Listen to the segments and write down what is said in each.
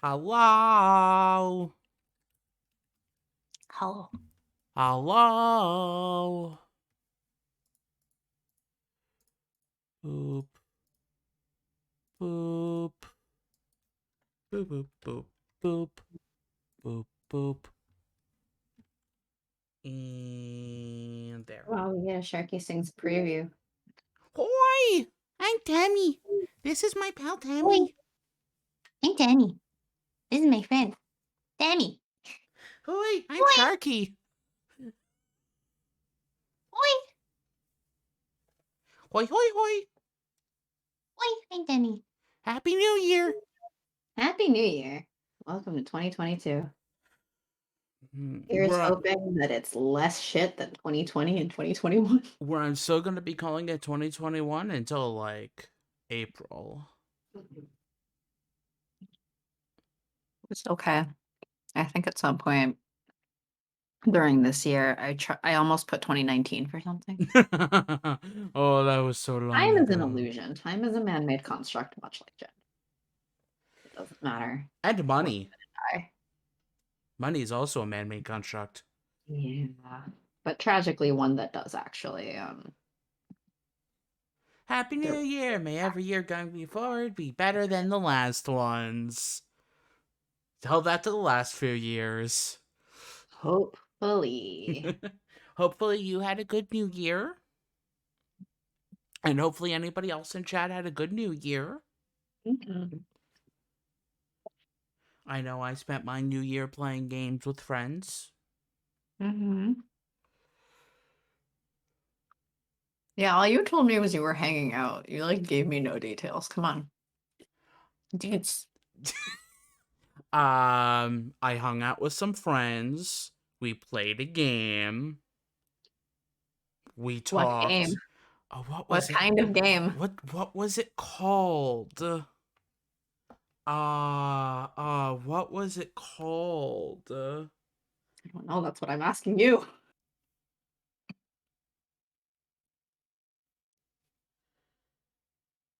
Hello? Hello. Hello? Boop. Boop. Boop, boop, boop, boop. Boop, boop. And there. Wow, we get a Sharky Sings preview. Hoi! I'm Tammy. This is my pal Hey, Tammy. hey, Danny. This is my friend, Danny. Hoi! I'm Oi, Sharky. oi, Hoi, hoi, hoi! oi. Hey, Danny. Happy New Year! Happy New Year. Welcome to 2022. Here's Where, hoping that it's less shit than 2020 and 2021. where I'm still gonna be calling it 2021 until like April. It's okay. I think at some point during this year, I almost put 2019 for something. Oh, that was so long Time is an ago. illusion. Time is a man-made construct, much like gender. It doesn't matter. And We're money. gonna die. Money is also a man-made construct. Yeah. But tragically, one that does actually Happy New there. Year! May every year going forward be better than the last ones. Tell that to the last few years. Hopefully. Hopefully you had a good New Year. And hopefully anybody else in chat had a good New Year. Mhm. I know I spent my New Year playing games with friends. Mhm. Yeah, all you told me was you were hanging out. You like gave me no details. Come on. Dudes. I hung out with some friends. We played a game. We What talked. game? Oh, what What was it? kind of game? What was it called? What was it called? I don't know, that's what I'm asking you.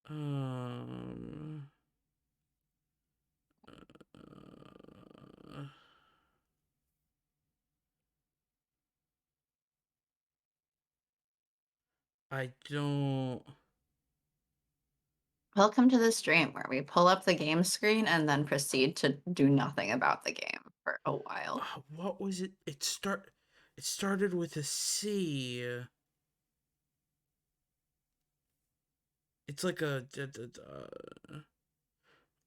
Um, uh, I don't. Welcome to the stream where we pull up the game screen and then proceed to do nothing about the game for a while. What was it? It started with a C. It's like a.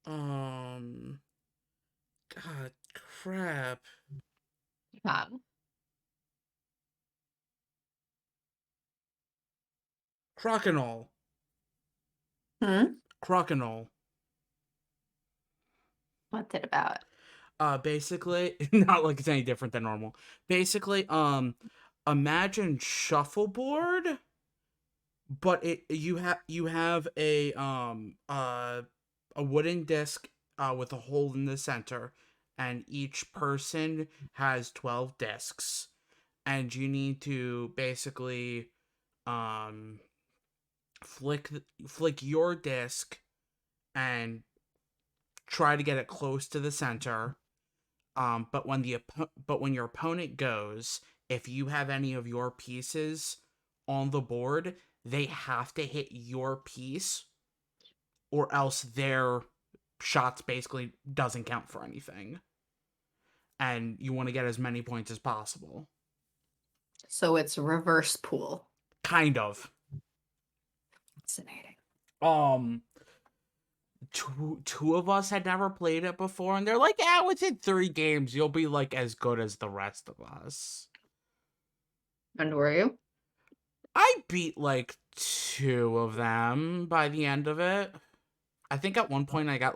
Um. God, crap. Um, Crokinole. hmm? Crokinole. What's it about? Basically, not like it's any different than normal. Basically, imagine shuffleboard, but you have a wooden disc with a hole in the center, and each person has 12 discs, and you need to basically um flick flick your disc and try to get it close to the center. But when your opponent goes, if you have any of your pieces on the board, they have to hit your piece, or else their shots basically doesn't count for anything. And you want to get as many points as possible. So it's reverse pool. Kind of. Fascinating. Um, two of us had never played it before, and they're like, "Yeah, within 3 games, you'll be like as good as the rest of us." And were you? I beat like 2 of them by the end of it. I think at one point I got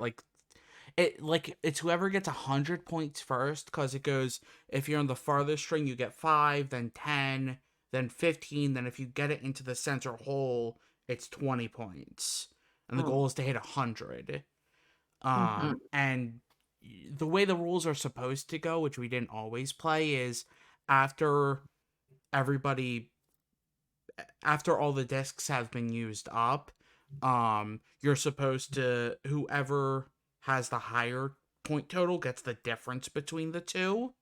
it's whoever gets 100 points first, because it goes, if you're on the farthest string you get 5, then 10, then 15, then if you get it into the center hole it's 20 points, and the Oh. goal is to hit 100. Mhm. And the way the rules are supposed to go, which we didn't always play, is after everybody after all the discs have been used up, you're supposed to, whoever has the higher point total gets the difference between the two.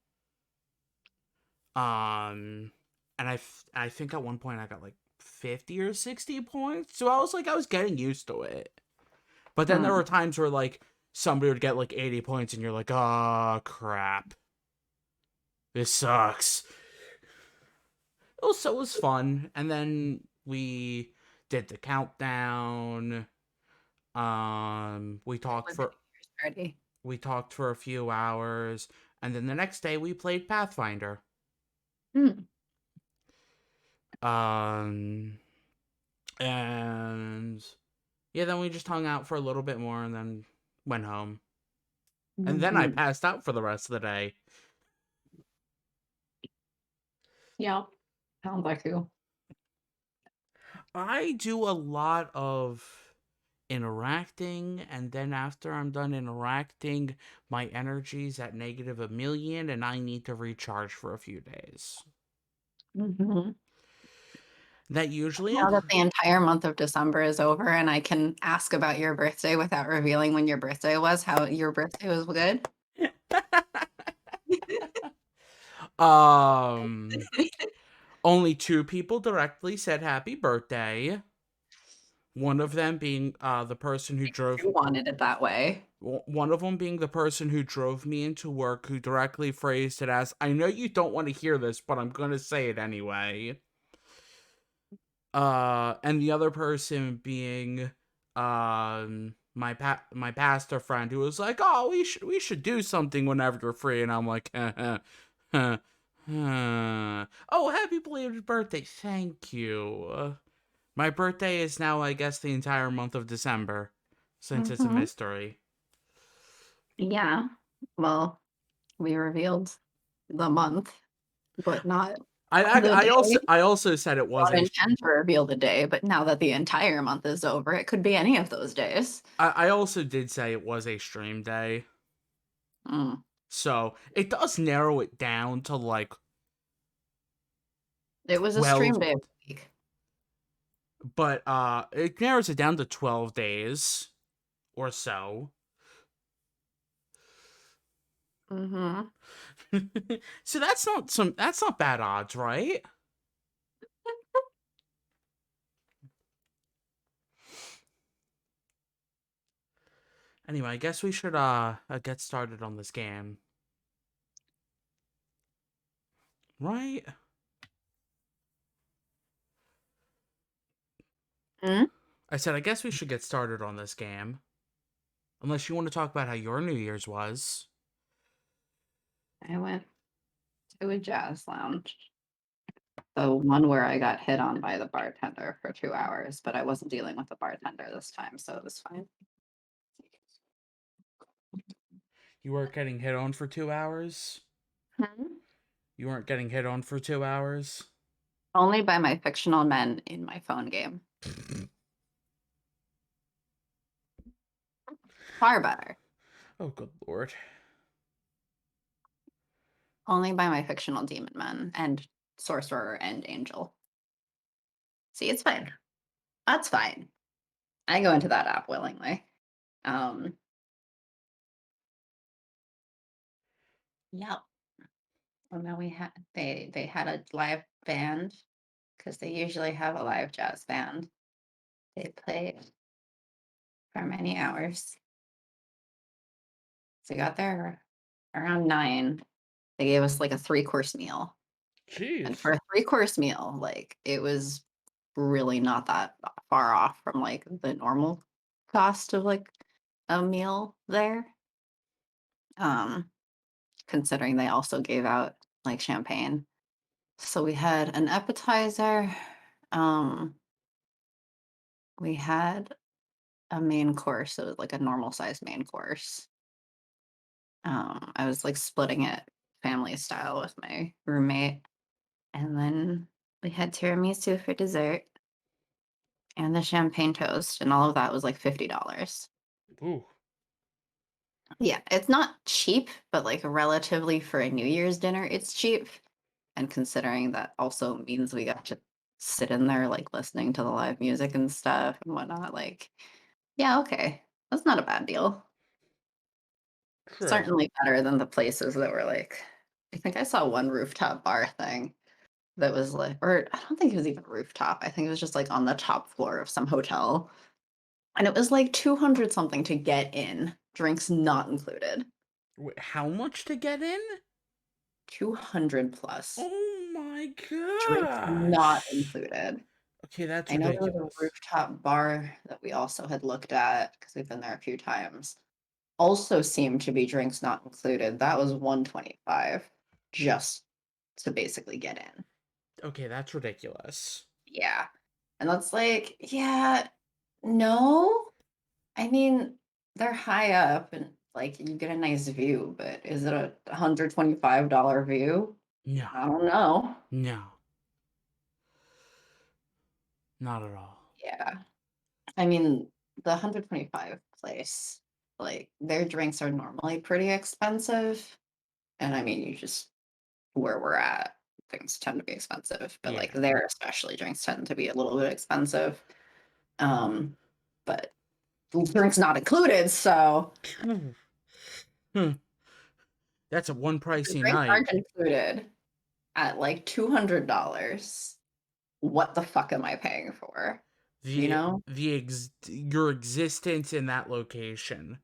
Um, and I think at one point I got like 50 or 60 points. So I was getting used to it. But then there Hmm. were times where like somebody would get like 80 points and you're like, oh crap. This sucks. So it was fun. And then we did the countdown. We It talked was a New for Year's party. a few hours, and then the next day we played Pathfinder. Hmm. Um, and yeah, then we just hung out for a little bit more, and then went home. And then I Hmm. passed out for the rest of the day. Yeah. Sounds like you. I do a lot of interacting, and then after I'm done interacting, my energy's at negative a million, and I need to recharge for a few days. Hmm. That usually Now that the entire month of December is over and I can ask about your birthday without revealing when your birthday was, how your birthday was good. um only two people directly said happy birthday. One of them being the person who drove You wanted it that way. one of them being the person who drove me into work, who directly phrased it as, I know you don't want to hear this, but I'm gonna say it anyway. And the other person being my pastor friend, who was like, oh, we should do something whenever you're free. And I'm like, oh, happy belated birthday, thank you. My birthday is now, I guess, the entire month of December, since it's a Hmm. mystery. Yeah. Well, we revealed the month, but not the day. I also said it was Don't a intend to reveal the day, but now that the entire month is over, it could be any of those days. I also did say it was a stream day. Mm. So it does narrow it down to like It was a 12, stream day of the week. but it narrows it down to 12 days or so. Hmm. So that's not bad odds, right? Anyway, I guess we should get started on this game. Right? Mm. I said I guess we should get started on this game. Unless you want to talk about how your New Year's was. I went to a jazz lounge. The one where I got hit on by the bartender for 2 hours, but I wasn't dealing with the bartender this time, so it was fine. You weren't getting hit on for 2 hours? Hmm? You weren't getting hit on for 2 hours? Only by my fictional men in my phone game. Far better. Oh, good lord. Only by my fictional demon men and sorcerer and angel. See, it's fine. That's fine. I go into that app willingly. Um, yeah. And then we had they had a live band because they usually have a live jazz band. They played for many hours. So we got there around 9. They gave us like a 3-course meal. And Jeez. for a 3-course meal, like it was really not that far off from like the normal cost of like a meal there. Um, Considering they also gave out like champagne. So we had an appetizer. Um, we had a main course. It was like a normal size main course. I was like splitting it family style with my roommate. And then we had tiramisu for dessert and the champagne toast, and all of that was like $50. Ooh. Yeah, it's not cheap, but like relatively for a New Year's dinner, it's cheap. And considering that also means we got to sit in there like listening to the live music and stuff and whatnot, like, yeah, okay. That's not a bad deal. True. Certainly better than the places that were like I think I saw one rooftop bar thing that was like or I don't think it was even rooftop. I think it was just like on the top floor of some hotel. And it was like 200 something to get in, drinks not included. Wait, how much to get in? 200 plus, Oh my drinks not gosh. included. Okay, that's I know there was a ridiculous. rooftop bar that we also had looked at because we've been there a few times. Also seemed to be drinks not included. That was 125 just to basically get in. Okay, that's ridiculous. Yeah. And that's like, yeah, no. I mean, they're high up and like you get a nice view, but is it a $125 view? No. I don't know. No. Not at all. Yeah. I mean, the 125 place, like their drinks are normally pretty expensive. And I mean, you just where we're at, things tend to be expensive, but like Yeah. there especially drinks tend to be a little bit expensive. Um, but drinks not included, so Hmm. That's a one if the pricey drinks night. aren't included at like $200, what the fuck am I paying for? You know? Your existence in that location.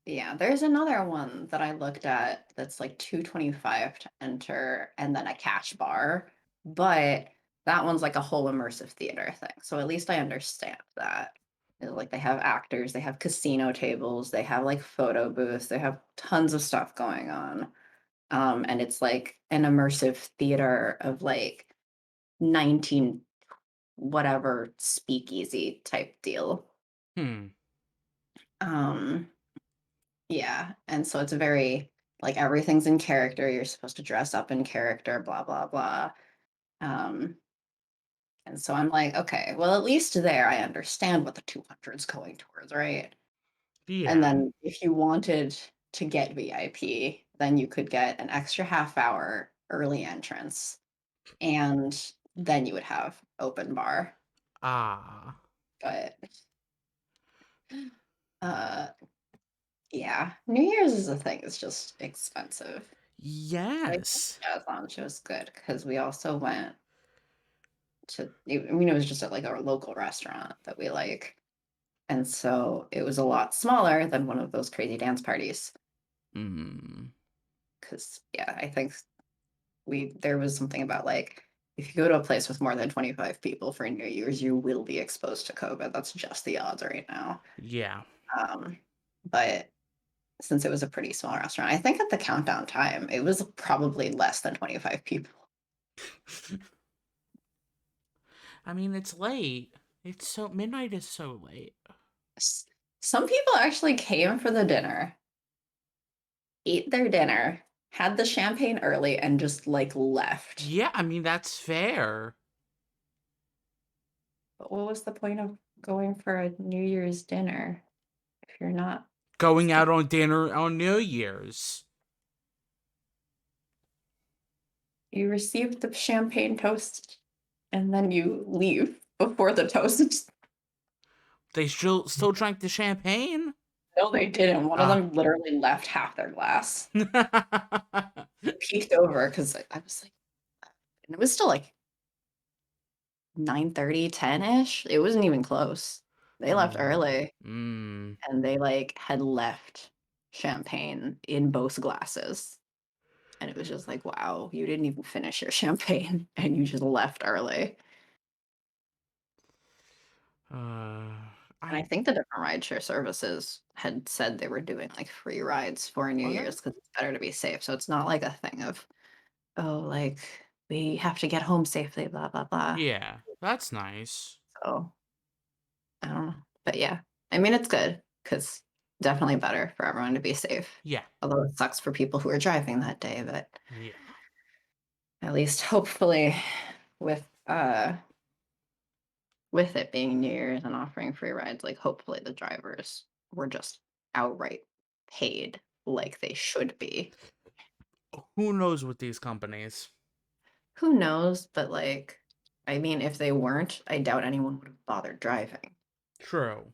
Yeah, there's another one that I looked at that's like 225 to enter and then a cash bar, but that one's like a whole immersive theater thing. So at least I understand that. Like they have actors, they have casino tables, they have like photo booths, they have tons of stuff going on. And it's like an immersive theater of like 19 whatever speakeasy type deal. Hmm. Um, yeah, and so it's very like everything's in character. You're supposed to dress up in character, blah blah blah. Um, and so I'm like, okay, well at least there I understand what the 200's going towards, right? And Yeah. then if you wanted to get VIP, then you could get an extra half hour early entrance, and then you would have open bar. Ah. But uh yeah, New Year's is a thing, it's just expensive. But I think Yes. Jazz Lounge was good because we also went to, I mean, it was just at like our local restaurant that we like. And so it was a lot smaller than one of those crazy dance parties. Hmm. Cause yeah, I think there was something about like, if you go to a place with more than 25 people for New Year's, you will be exposed to COVID. That's just the odds right now. Yeah. Um, but since it was a pretty small restaurant, I think at the countdown time, it was probably less than 25 people. I mean, it's late. It's so midnight is so late. Some people actually came for the dinner, ate their dinner, had the champagne early, and just like left. Yeah, I mean that's fair. But what was the point of going for a New Year's dinner if you're not Going staying? out on dinner on New Year's. You received the champagne toast and then you leave before the toast. They still drank the champagne. No, they didn't. One of Ah. them literally left half their glass. I peeked over because I was like, and it was still like 9:30, 10-ish. It wasn't even close. They left Oh. early. Mm. And they like had left champagne in both glasses. And it was just like, wow, you didn't even finish your champagne and you just left early. Uh. And I I. think the different rideshare services had said they were doing like free rides for New Are they? Year's because it's better to be safe. So it's not like a thing of, oh, like we have to get home safely, blah, blah, blah. Yeah. That's nice. So I don't know. But yeah, I mean, it's good because definitely better for everyone to be safe. Yeah. Although it sucks for people who are driving that day, but Yeah. at least hopefully with with it being New Year's and offering free rides, like hopefully the drivers were just outright paid like they should be. Who knows with these companies? Who knows? But like, I mean, if they weren't, I doubt anyone would have bothered driving. True.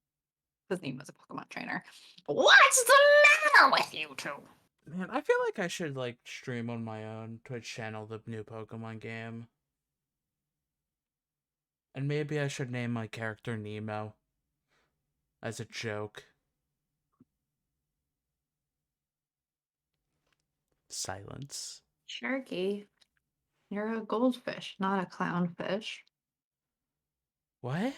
Because Nemo's a Pokemon trainer. What's the matter with you two? Man, I feel like I should like stream on my own Twitch channel the new Pokemon game. And maybe I should name my character Nemo as a joke. Silence. Sharky, you're a goldfish, not a clownfish. What?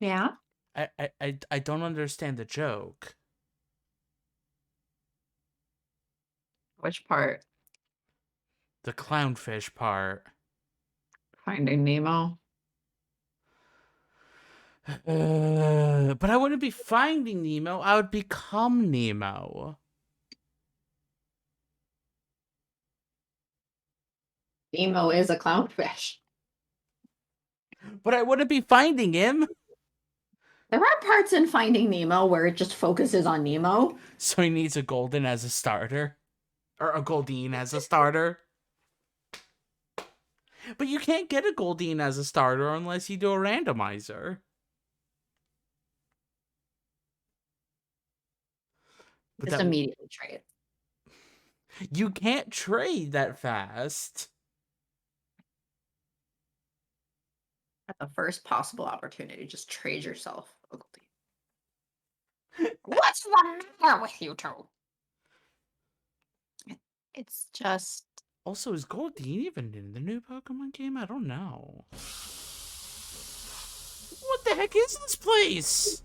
Yeah? I don't understand the joke. Which part? The clownfish part. Finding Nemo? But I wouldn't be finding Nemo. I would become Nemo. Nemo is a clownfish. But I wouldn't be finding him. There are parts in Finding Nemo where it just focuses on Nemo. So he needs a Golden as a starter. Or a Goldeen as a starter. But you can't get a Goldeen as a starter unless you do a randomizer. But Just immediately trade. You can't trade that fast. At the first possible opportunity, just trade yourself a Goldeen. What's the matter with you two? It's just... Also, is Goldeen even in the new Pokemon game? I don't know. What the heck is this place?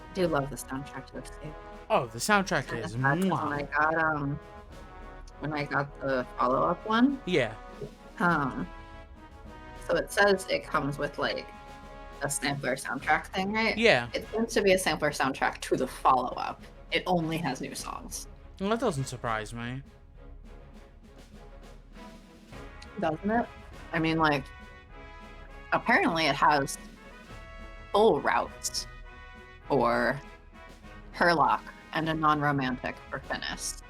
I do love the soundtrack to this game. Oh, the soundtrack is mwah. When I got the follow-up one, Yeah. so it says it comes with like a sampler soundtrack thing, right? Yeah. It seems to be a sampler soundtrack to the follow-up. It only has new songs. Well, that doesn't surprise me. Doesn't it? I mean, like, apparently it has full routes for Herlock and a non-romantic for Finnis.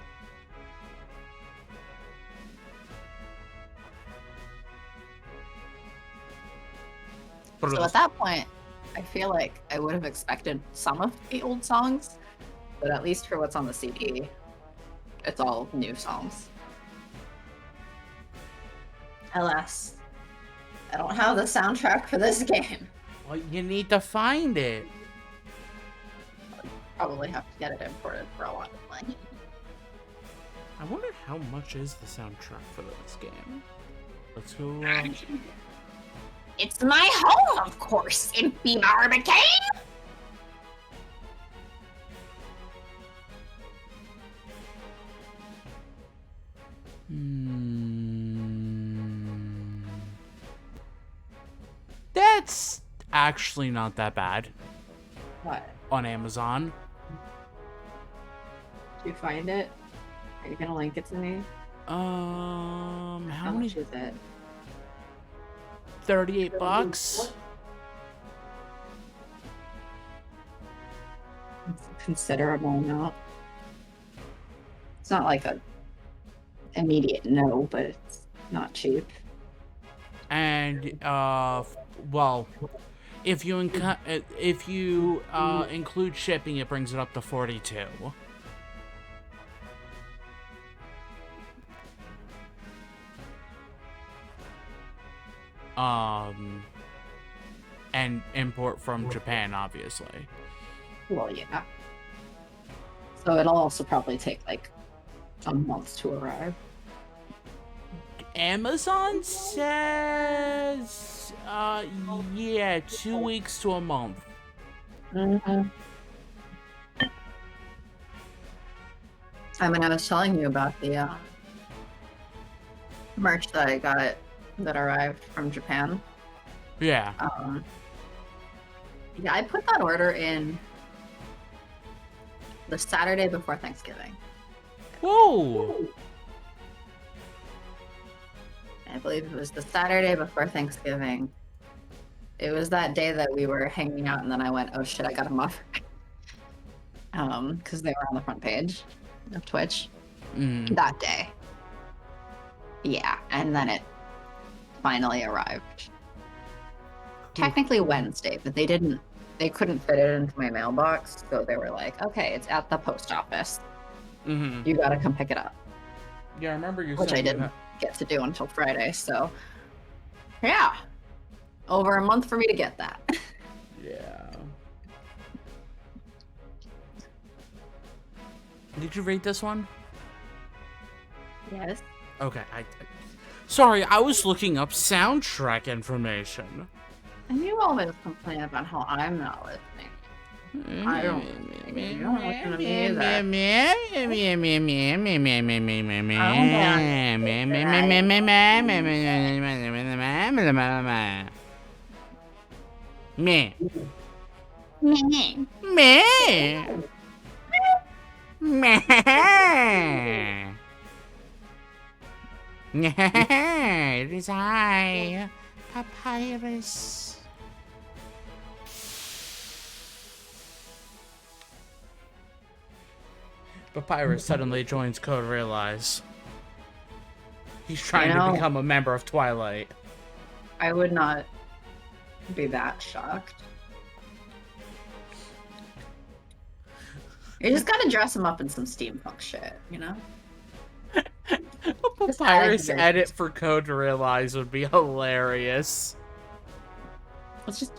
So at that point, I feel like I would have expected some of the old songs, but at least for what's on the CD, it's all new songs. Alas, I don't have the soundtrack for this game. Well, you need to find it. Probably have to get it imported for a lot of money. I wonder how much is the soundtrack for this game. Let's go. It's my home, of course, Impey Barbicane! That's actually not that bad. What? On Amazon. Did you find it? Are you gonna link it to me? How many? much is it? $38. It's a considerable amount. It's not like a immediate no, but it's not cheap. And well, if you include shipping, it brings it up to 42. And import from Japan, obviously. Well, yeah. So it'll also probably take like a month to arrive. Amazon says, yeah, 2 weeks to a month. Mm-hmm. I mean, I was telling you about the merch that I got that arrived from Japan. Yeah. Yeah, I put that order in the Saturday before Thanksgiving. Whoa! I believe it was the Saturday before Thanksgiving. It was that day that we were hanging out, and then I went, oh shit, I got them off. Because they were on the front page of Twitch that day. Yeah, and then it finally arrived. Technically Wednesday, but they couldn't fit it into my mailbox, so they were like, okay, it's at the post office. Mm-hmm. You gotta come pick it up. Yeah, I remember you Which I saying didn't get to do until Friday, so yeah. Over a month for me to get that. Yeah. Did you read this one? Yes. Okay, sorry, I was looking up soundtrack information. And you always complain about how I'm not listening. I don't listen to you. You don't listen to me either. Me. Me. Me. Me. It is I, Papyrus. Papyrus suddenly joins Code Realize. He's trying to become a member of Twilight. I would not be that shocked. You just gotta dress him up in some steampunk shit, you know? A Papyrus edit for Code Realize would be hilarious. It's just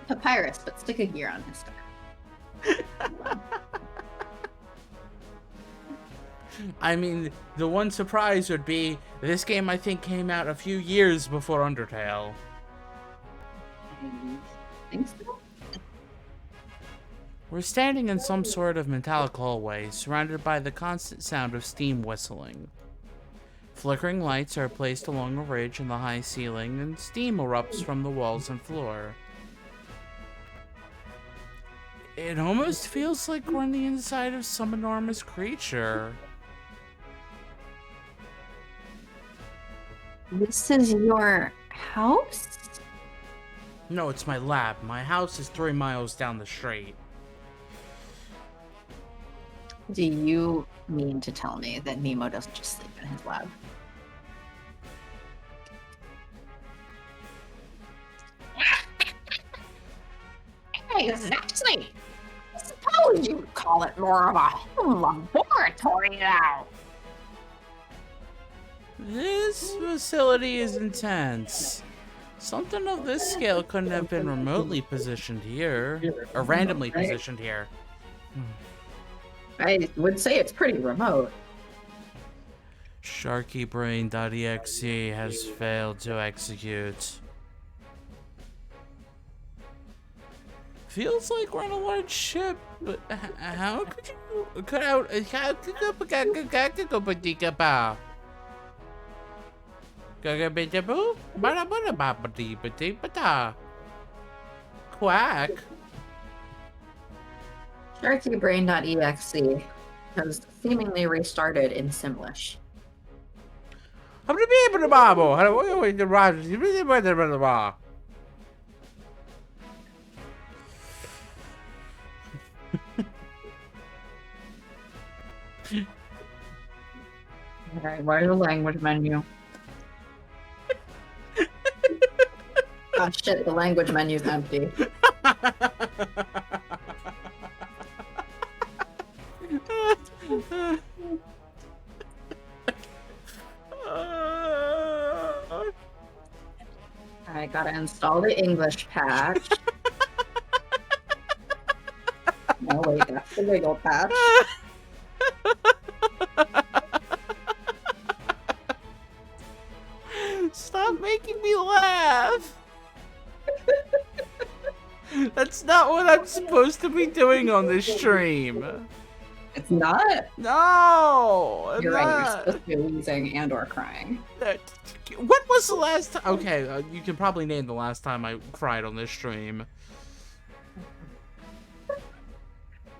Papyrus, but stick a gear on his scar. I mean, the one surprise would be this game, I think, came out a few years before Undertale. I think so. We're standing in some sort of metallic hallway, surrounded by the constant sound of steam whistling. Flickering lights are placed along a ridge in the high ceiling, and steam erupts from the walls and floor. It almost feels like we're on the inside of some enormous creature. This is your house? No, it's my lab. My house is 3 miles down the street. Do you mean to tell me that Nemo doesn't just sleep in his lab? Exactly. I suppose you would call it more of a laboratory now. This facility is intense. Something of this scale couldn't have been remotely positioned here, or randomly positioned here. I would say it's pretty remote. SharkyBrain.exe has failed to execute. Feels like we're on a large ship, but how could you cut out? Quack. SharkyBrain.exe has seemingly restarted in Simlish. Alright, where's the language menu? Oh shit, the language menu's empty. I gotta install the English patch. No, wait, that's the wiggle patch. Stop making me laugh. That's not what I'm supposed to be doing on this stream. It's not? No! You're right, you're supposed to be wheezing and or crying. When was the last time? Okay, you can probably name the last time I cried on this stream.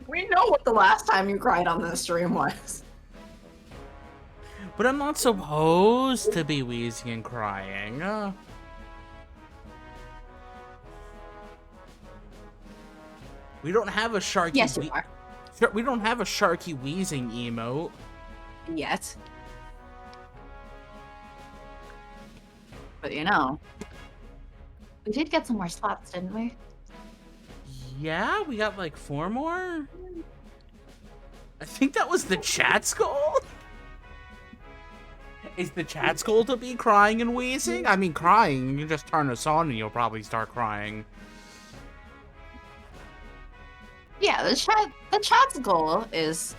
We know what the last time you cried on this stream was. But I'm not supposed to be wheezing and crying. We don't have a Sharky. Yes, you are. We don't have a Sharky wheezing emote. Yet. But you know, we did get some more slots, didn't we? Yeah, we got like 4 more. I think that was the chat's goal. Is the chat's goal to be crying and wheezing? I mean, crying, you just turn us on and you'll probably start crying. Yeah, the chat's goal is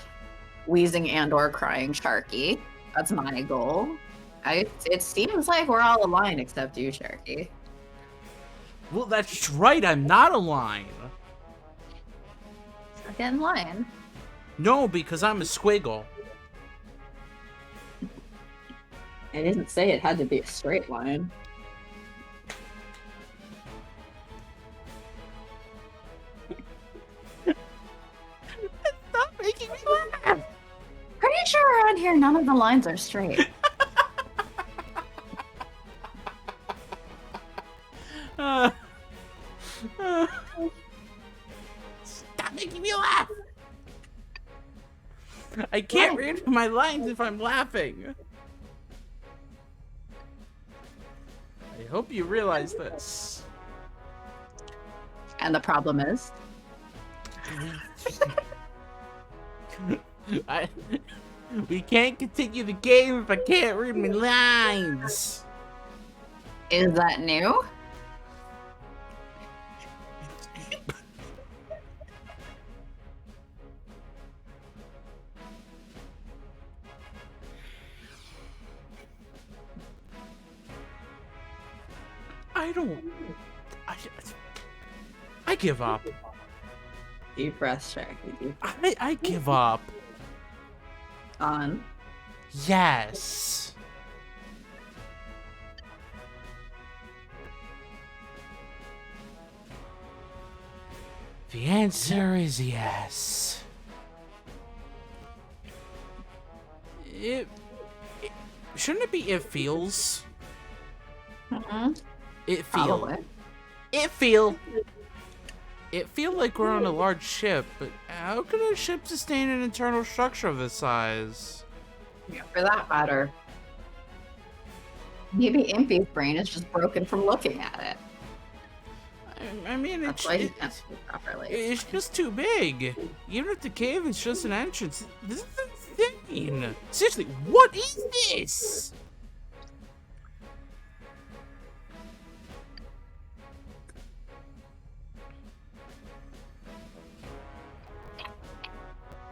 wheezing and or crying Sharky. That's my goal. It seems like we're all aligned except you, Sharky. Well, that's right, I'm not a line. Get in line. No, because I'm a squiggle. I didn't say it had to be a straight line. Stop making me laugh. Pretty sure around here none of the lines are straight. Stop making me laugh. I can't read my lines if I'm laughing. I hope you realize this. And the problem is? We can't continue the game if I can't read my lines. Is that new? I give up. Deep breath, Sharky. I give up. On. Yes. The answer is yes. Shouldn't it be it feels? Mm-hmm. It feel like we're on a large ship, but how can a ship sustain an internal structure of this size? Yeah, for that matter. Maybe Impey's brain is just broken from looking at it. I mean, That's why he can't speak properly. it's just too big. Even if the cave is just an entrance, this is insane. Seriously, what is this?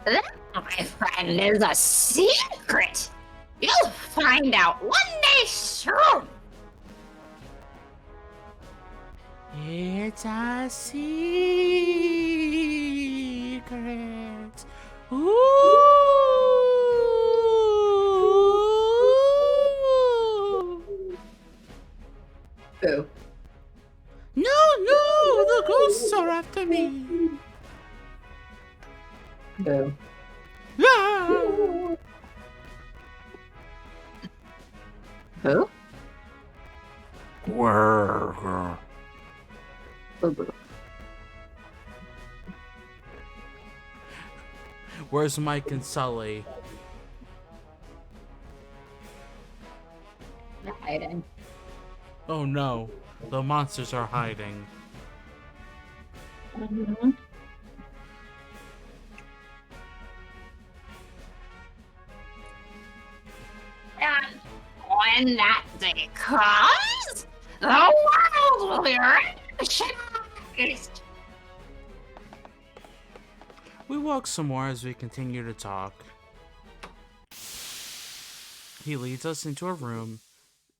That, my friend, is a secret. You'll find out one day soon. It's a secret. Ooh. Boo. No, the ghosts are after me. Boo. Ah. Boo? Grr. Boo boo. Where's Mike and Sully? They're hiding. Oh no, the monsters are hiding. Mm-hmm. And when that day comes, the world will be recognized. We walk some more as we continue to talk. He leads us into a room.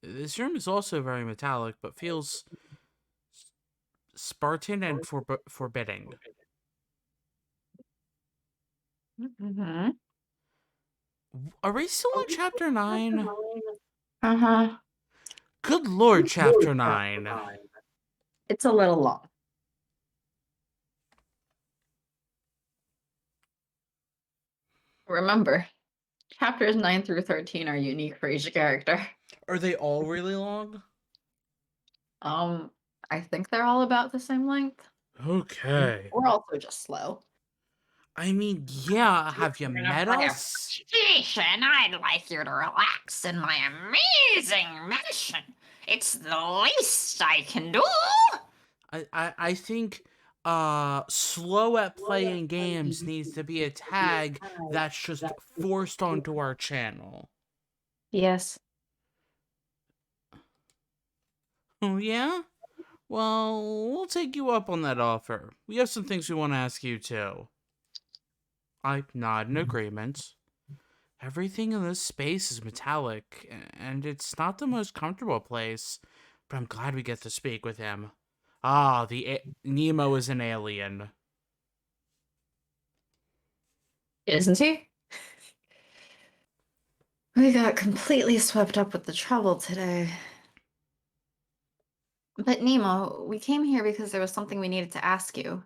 This room is also very metallic, but feels Spartan and forbidding. Mm-hmm. Are we still in chapter 9? Uh-huh. Good lord, chapter 9. It's a little long. Remember, chapters 9 through 13 are unique for each character. Are they all really long? I think they're all about the same length. Okay. Or also just slow. I mean, yeah, have you met us? Station, I'd like you to relax in my amazing mansion. It's the least I can do. I think slow at playing games needs to be a tag that's just forced onto our channel. Yes. Oh yeah? Well, we'll take you up on that offer. We have some things we want to ask you too. I nod in agreement. Everything in this space is metallic, and it's not the most comfortable place, but I'm glad we get to speak with him. Ah, Nemo is an alien. Isn't he? We got completely swept up with the trouble today. But Nemo, we came here because there was something we needed to ask you.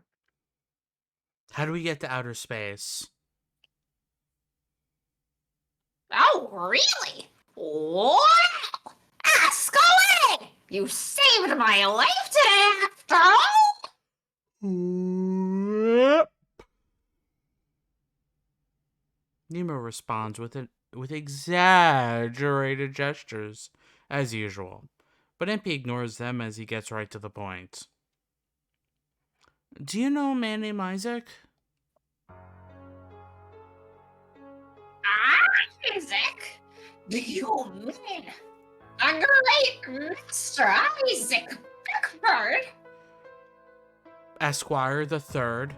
How do we get to outer space? Oh, really? Wow! Ask away! You saved my life today after all! Nemo responds with exaggerated gestures, as usual, but Impey ignores them as he gets right to the point. Do you know a man named Isaac? Isaac? Do you mean a great Mr. Isaac Bickford? Esquire the Third.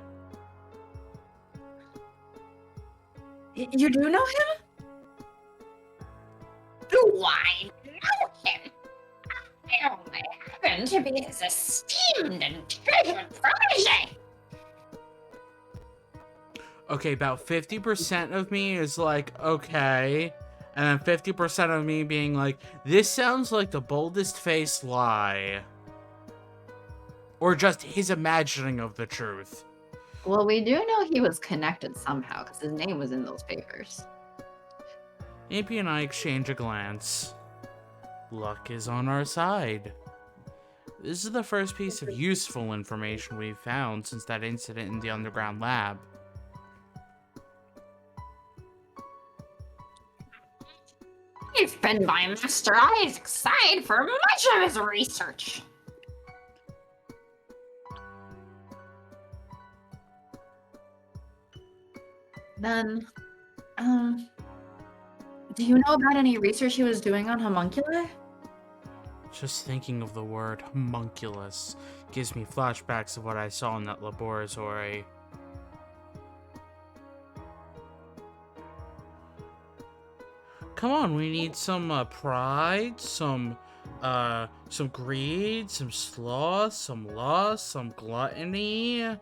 You do know him? Do I know him? I only happen to be his esteemed and treasured protege. Okay, about 50% of me is like, okay. And then 50% of me being like, this sounds like the boldest faced lie. Or just his imagining of the truth. Well, we do know he was connected somehow because his name was in those papers. Impey and I exchange a glance. Luck is on our side. This is the first piece of useful information we've found since that incident in the underground lab. I've been by Master Isaac's side for much of his research. Then, do you know about any research he was doing on homunculi? Just thinking of the word homunculus gives me flashbacks of what I saw in that laboratory. Come on, we need some pride, some greed, some sloth, some lust, some gluttony,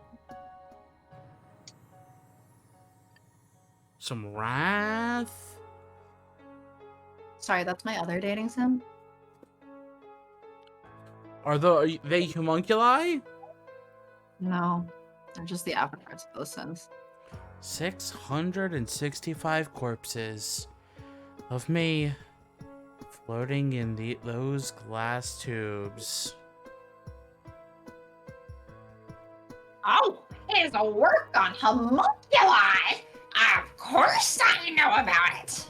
some wrath. Sorry, that's my other dating sim. Are they homunculi? No, they're just the avatars of those sims. 665 corpses of me floating in those glass tubes. Oh, his work on homunculi! Of course I know about it!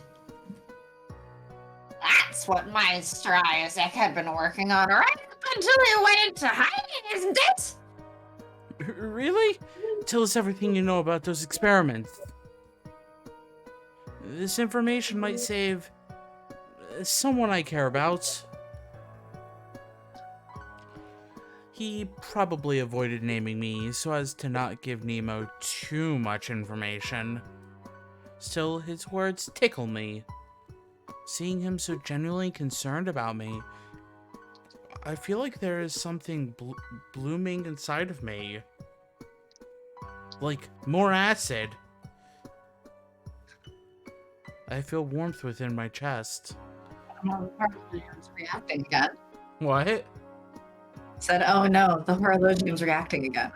That's what Maestro Isaac had been working on right up until he went into hiding, isn't it? Really? Tell us everything you know about those experiments. This information might save someone I care about. He probably avoided naming me so as to not give Nemo too much information. Still, his words tickle me. Seeing him so genuinely concerned about me, I feel like there is something blooming inside of me. Like more acid. I feel warmth within my chest. The Horologium's reacting again. What? Said, oh no, the Horologium's reacting again.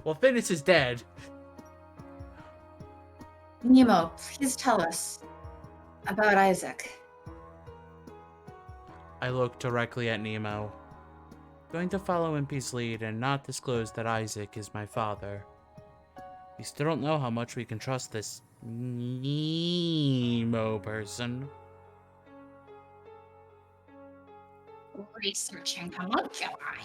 Well, Phineas is dead. Nemo, please tell us about Isaac. I look directly at Nemo. Going to follow Impey's lead and not disclose that Isaac is my father. We still don't know how much we can trust this Nemo person. researching homunculi.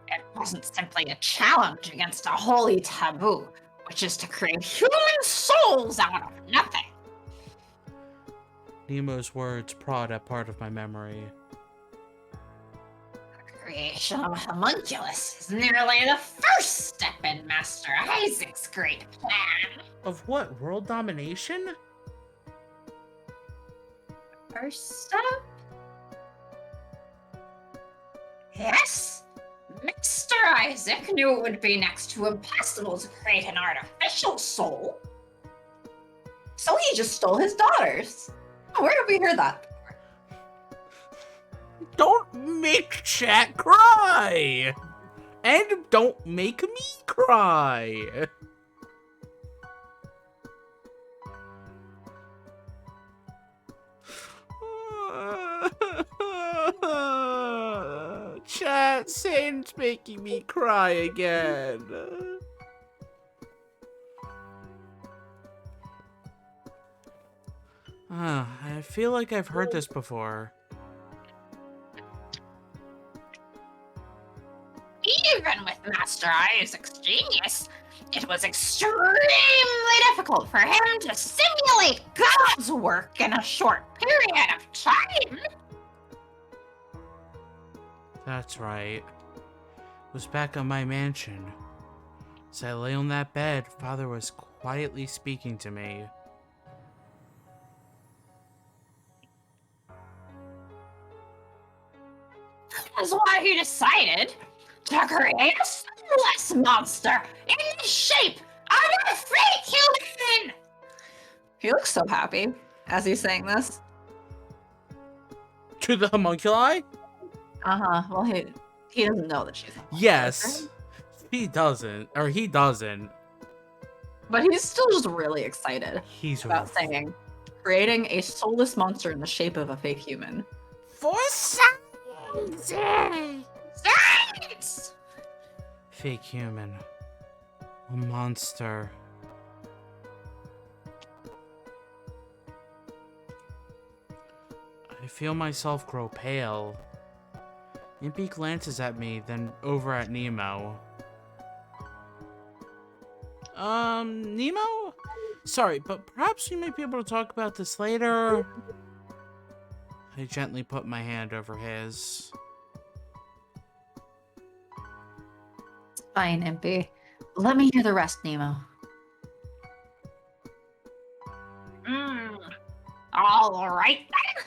It wasn't simply a challenge against a holy taboo, which is to create human souls out of nothing. Nemo's words prod at part of my memory. The creation of a homunculus is merely the first step in Master Isaac's great plan. Of what? World domination? First step? Yes. Mr. Isaac knew it would be next to impossible to create an artificial soul. So he just stole his daughters. Where did we hear that before? Don't make chat cry! And don't make me cry! Chat, Satan's making me cry again. I feel like I've heard this before. Even with Master Isaac's genius, it was extremely difficult for him to simulate God's work in a short period of time. That's right. It was back on my mansion. As I lay on that bed, Father was quietly speaking to me. That's why he decided to create a soulless monster in the shape of a fake human. He looks so happy as he's saying this. To the homunculi? Well, he doesn't know that she's a homunculus, Yes. right? He doesn't. Or he doesn't. But he's still just really excited He's about saying, creating a soulless monster in the shape of a fake human. for science! Science! Fake human. A monster. I feel myself grow pale. Impey glances at me, then over at Nemo. Nemo? Sorry, but perhaps we might be able to talk about this later. I gently put my hand over his. Fine, Impey. Let me hear the rest, Nemo. All right then.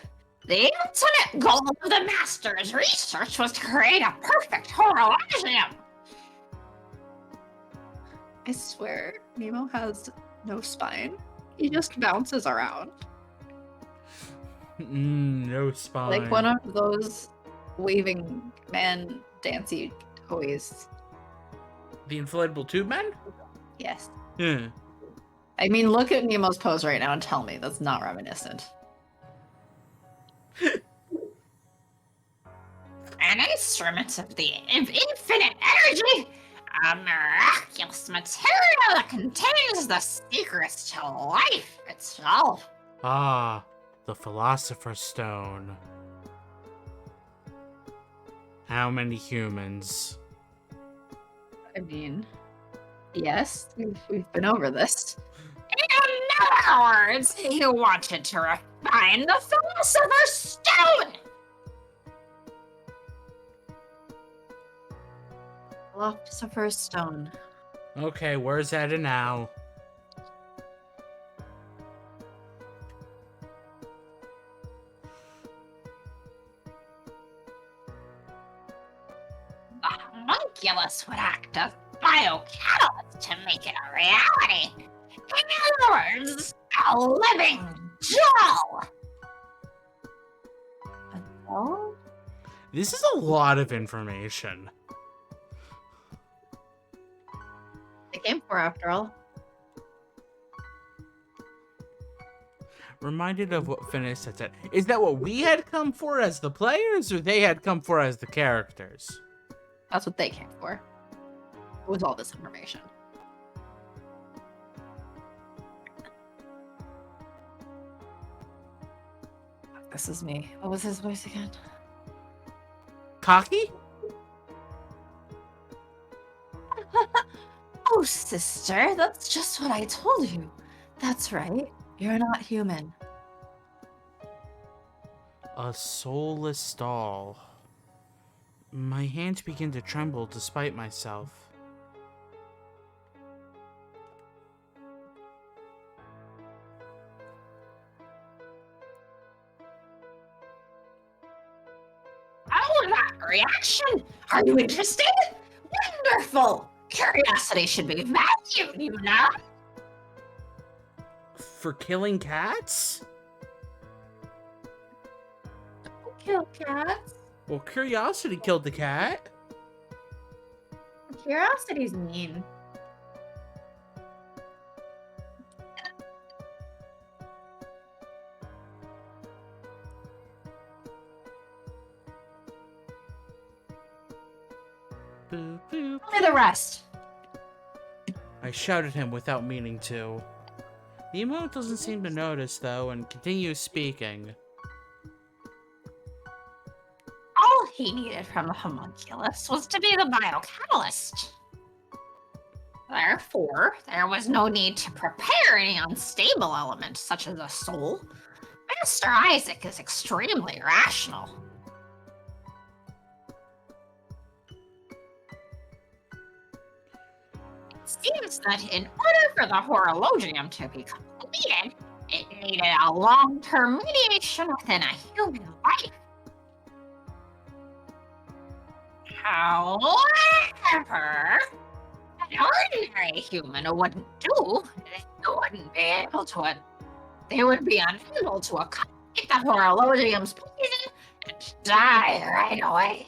The ultimate goal of the Master's research was to create a perfect horologium. I swear, Nemo has no spine. He just bounces around. No spine. Like one of those waving man dancey toys. The inflatable tube man? Yes. Yeah. I mean, look at Nemo's pose right now and tell me that's not reminiscent. An instrument of the infinite energy, a miraculous material that contains the secrets to life itself. Ah, the Philosopher's Stone. How many humans? I mean, yes, we've been over this. In other words, he wanted to refine the Philosopher's Stone. Philosopher's Stone. Okay, where's that in now? The homunculus would act as biocatalyst to make it a reality. In other words, a living gel. A gel? This is a lot of information. They came for, after all. Reminded of what Finis had said. Is that what we had come for as the players, or they had come for as the characters? That's what they came for. Was all this information. This is me. What was his voice again? Cocky? Oh, sister, that's just what I told you. That's right. You're not human. A soulless doll. My hands begin to tremble despite myself. Oh, that reaction! Are you interested? Wonderful! Curiosity should be valued, you know? For killing cats? Kill cats. Well, curiosity killed the cat. Curiosity's mean. Boop, boop. Tell me the rest. I shouted him without meaning to. Nemo doesn't seem to notice, though, and continues speaking. All he needed from the homunculus was to be the biocatalyst. Therefore, there was no need to prepare any unstable element such as a soul. Master Isaac is extremely rational. It seems that in order for the horologium to be completed, it needed a long-term mediation within a human life. However, an ordinary human wouldn't do. They wouldn't be able to. They would be unable to accommodate the horologium's poison and die right away.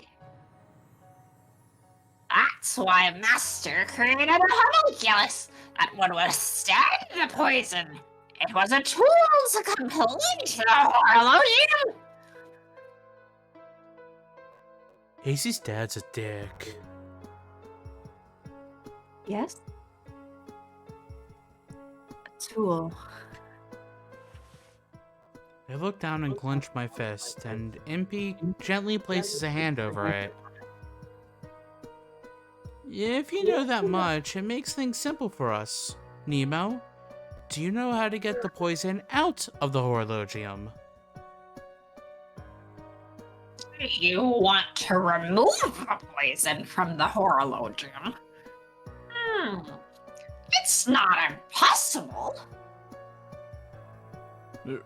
That's why Master created a homunculus that would withstand the poison. It was a tool to complete the horologium. Casey's dad's a dick. Yes? A tool. I look down and clench my fist, and Impey gently places a hand over it. If you know that much, it makes things simple for us. Nemo, do you know how to get the poison out of the horologium? You want to remove the poison from the horologium? It's not impossible.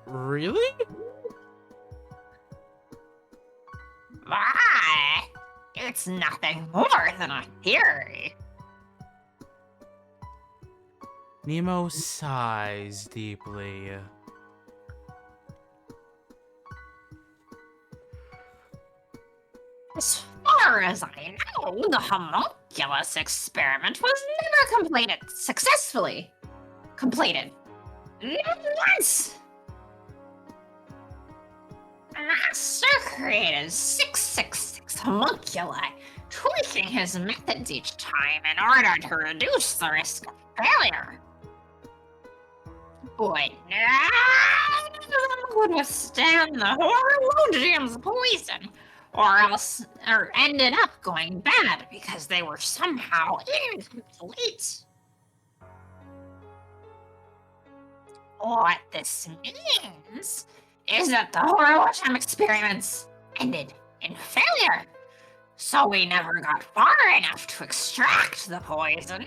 Really? Why? It's nothing more than a theory. Nemo sighs deeply. As far as I know, the homunculus experiment was never successfully completed. Not once. Master created 666 homunculi, tweaking his methods each time in order to reduce the risk of failure. But none of them would withstand the horologium's poison, or ended up going bad because they were somehow incomplete. What this means is that the horologium experiments ended in failure, so we never got far enough to extract the poison.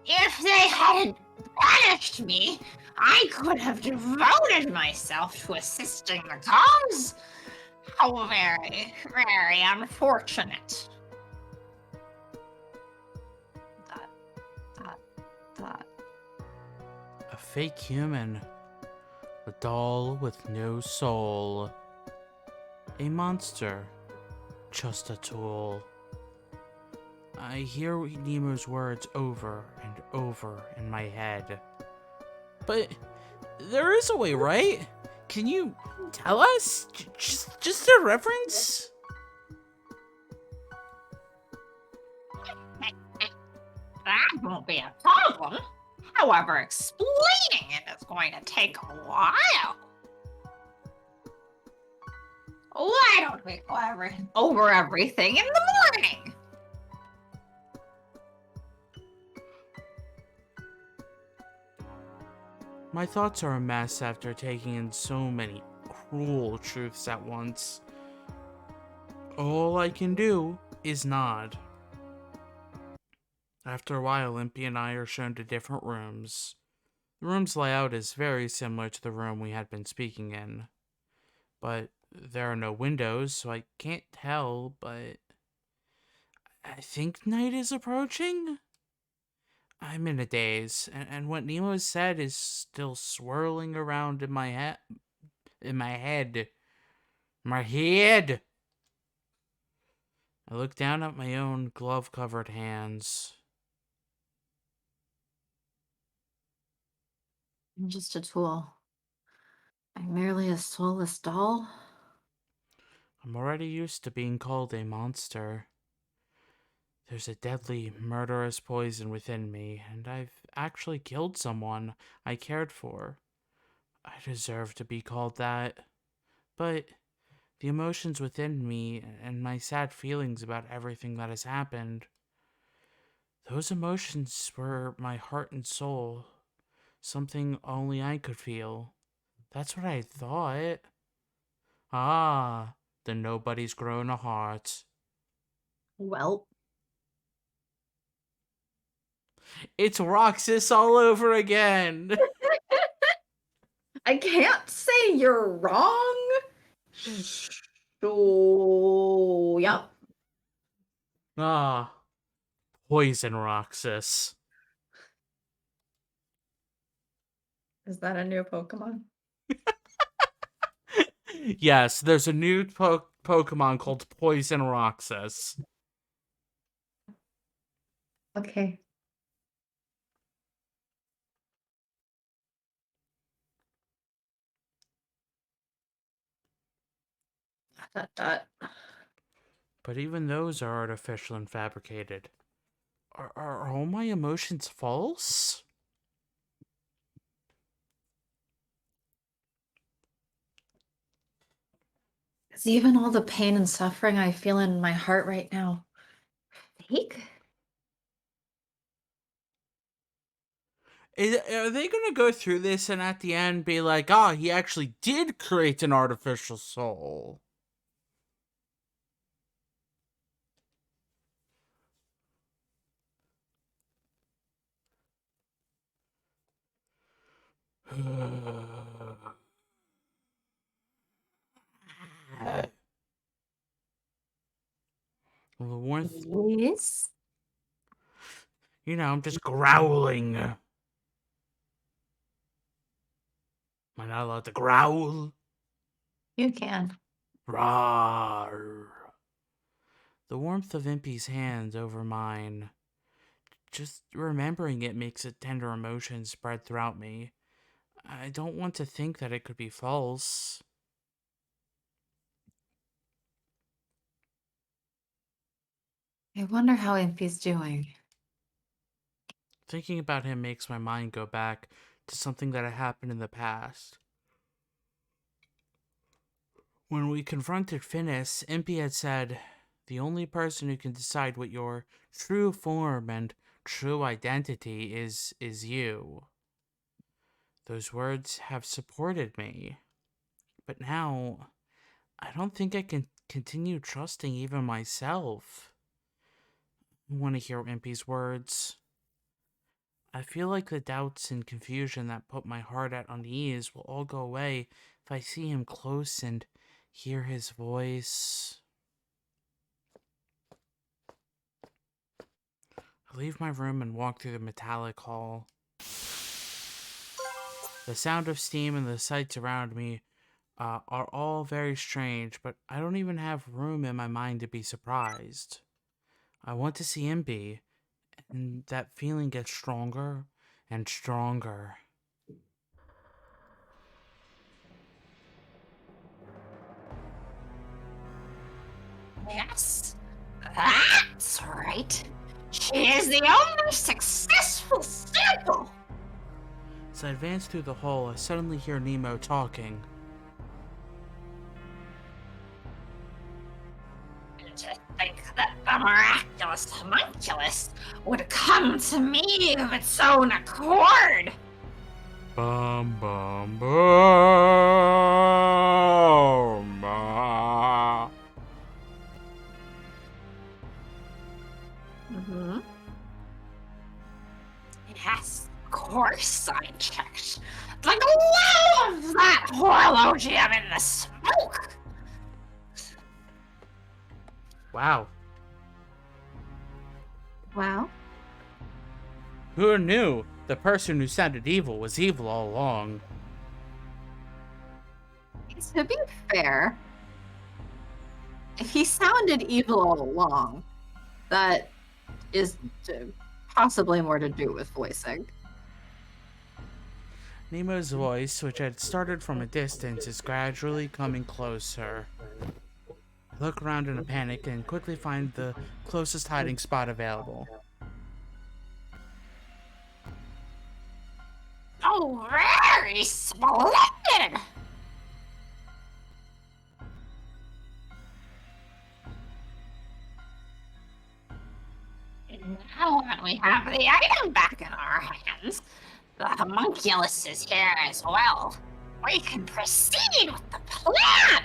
If they hadn't banished me, I could have devoted myself to assisting the cause. How very, very unfortunate. That. A fake human. A doll with no soul. A monster. Just a tool. I hear Nemo's words over and over in my head. But there is a way, right? Can you tell us? Just a reference? That won't be a problem. However, explaining it is going to take a while. Why don't we go over everything in the morning? My thoughts are a mess after taking in so many cruel truths at once. All I can do is nod. After a while, Impey and I are shown to different rooms. The room's layout is very similar to the room we had been speaking in, but there are no windows, so I can't tell, but I think night is approaching? I'm in a daze, and what Nemo said is still swirling around in my head. My head! I look down at my own glove-covered hands. I'm just a tool. I'm merely a soulless doll. I'm already used to being called a monster. There's a deadly, murderous poison within me, and I've actually killed someone I cared for. I deserve to be called that. But the emotions within me and my sad feelings about everything that has happened, those emotions were my heart and soul. Something only I could feel. That's what I thought. Ah, then nobody's grown a heart. Well, It's Roxas all over again! I can't say you're wrong. So, yep. Ah, poison Roxas. Is that a new Pokemon? Yes, there's a new Pokemon called Poison Roxas. Okay. Dot. But even those are artificial and fabricated. Are all my emotions false? Is even all the pain and suffering I feel in my heart right now fake? Are they gonna go through this and at the end be like, ah, he actually did create an artificial soul? Well, the warmth, Yes. I'm just growling. Am I not allowed to growl? You can. Rawr. The warmth of Impey's hands over mine. Just remembering it makes a tender emotion spread throughout me. I don't want to think that it could be false. I wonder how Impy's doing. Thinking about him makes my mind go back to something that had happened in the past. When we confronted Finis, Impey had said, "The only person who can decide what your true form and true identity is you." Those words have supported me. But now, I don't think I can continue trusting even myself. I want to hear Impey's words. I feel like the doubts and confusion that put my heart at unease will all go away if I see him close and hear his voice. I leave my room and walk through the metallic hall. The sound of steam and the sights around me are all very strange, but I don't even have room in my mind to be surprised. I want to see Impey, and that feeling gets stronger and stronger. Yes, that's right. She is the only successful sample. As I advance through the hall, I suddenly hear Nemo talking. miraculous homunculus would come to me of its own accord. Bum bum boom. Mm-hmm. Yes, of course I checked the glow of that horologium in the smoke. Wow. Well, Who knew the person who sounded evil was evil all along? to be fair, if he sounded evil all along, that is possibly more to do with voicing. Nemo's voice, which had started from a distance, is gradually coming closer. I look around in a panic and quickly find the closest hiding spot available. Oh, very splendid! Now that we have the item back in our hands, the homunculus is here as well. We can proceed with the plan!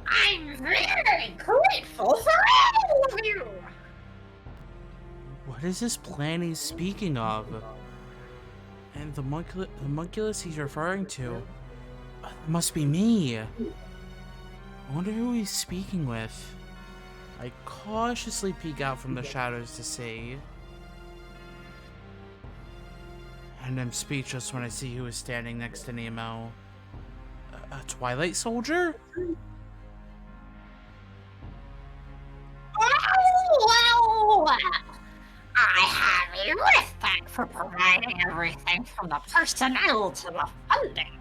I'm very grateful for all of you! What is this plan he's speaking of? And the homunculus he's referring to must be me. I wonder who he's speaking with. I cautiously peek out from the shadows to see. And I'm speechless when I see who is standing next to Nemo. A Twilight soldier? Well, I have you to thank for providing everything from the personnel to the funding.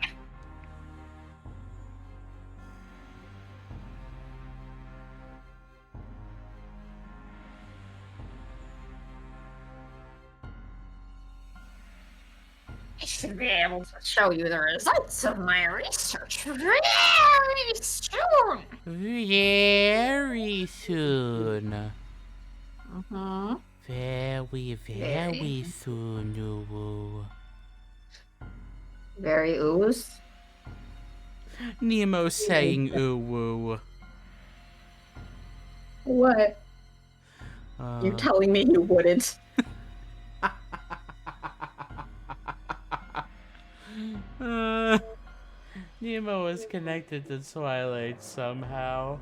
I should be able to show you the results of my research very soon. Very soon. Mm-hmm. Very soon, Uwu. Very ooze. Nemo saying Uwu. What? You're telling me you wouldn't? Nemo is connected to Twilight somehow.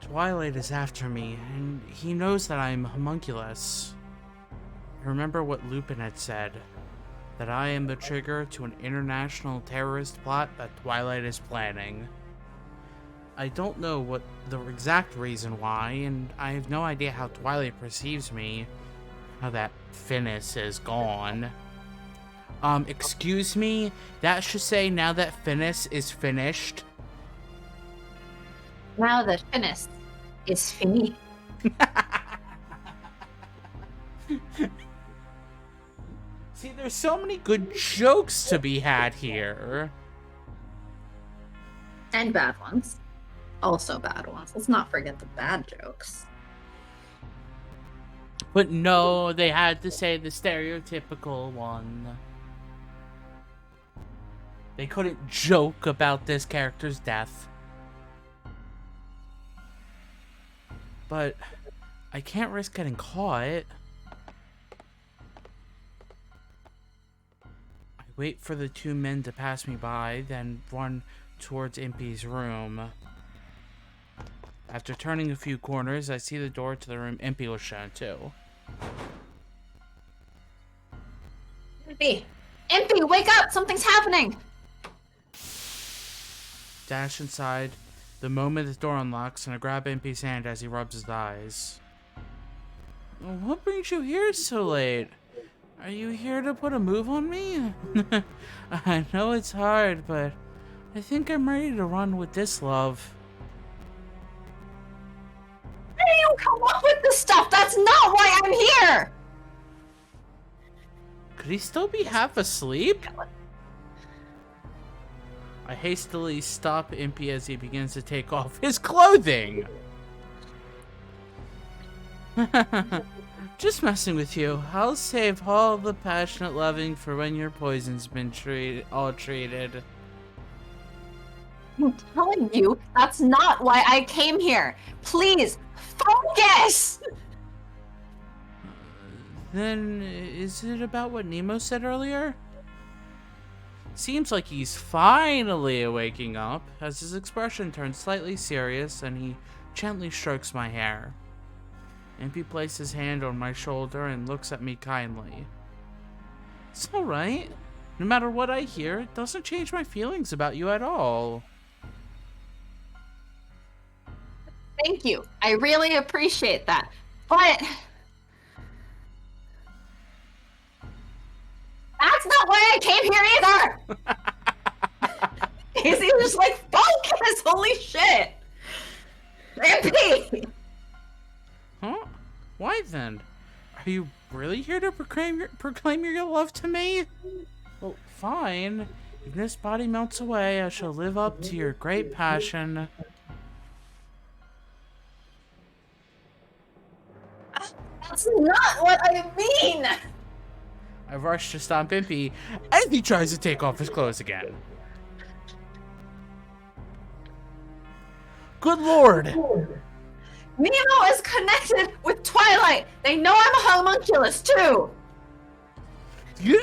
Twilight is after me, and he knows that I'm homunculus. Remember what Lupin had said, that I am the trigger to an international terrorist plot that Twilight is planning. I don't know what the exact reason why, and I have no idea how Twilight perceives me, now that Finis is gone. Excuse me? That should say now that Finis is finished. Now that Finis is fini. See, there's so many good jokes to be had here. And bad ones. Also bad ones. Let's not forget the bad jokes. But no, they had to say the stereotypical one. They couldn't joke about this character's death. But I can't risk getting caught. I wait for the two men to pass me by, then run towards Impey's room. After turning a few corners, I see the door to the room Impey was shown to. Impey! Impey, wake up! Something's happening! Dash inside. The moment the door unlocks, and I grab Impey's hand as he rubs his eyes. What brings you here so late? Are you here to put a move on me? I know it's hard, but I think I'm ready to run with this love. Where do you come up with this stuff? That's not why I'm here! Could he still be half asleep? I hastily stop Impey as he begins to take off his clothing. Just messing with you. I'll save all the passionate loving for when your poison's been all treated. I'm telling you, that's not why I came here. Please, focus! Then, is it about what Nemo said earlier? Seems like he's finally waking up, as his expression turns slightly serious and he gently strokes my hair. Impey places his hand on my shoulder and looks at me kindly. It's alright. No matter what I hear, it doesn't change my feelings about you at all. Thank you. I really appreciate that. But that's not why I came here either! He was just like, focus! Holy shit! Impey! Huh? Why then? Are you really here to proclaim your love to me? Well, fine. If this body melts away, I shall live up to your great passion. That's not what I mean! I rush to stop Impey as he tries to take off his clothes again. Good lord! Nemo is connected with Twilight! They know I'm a homunculus too! You?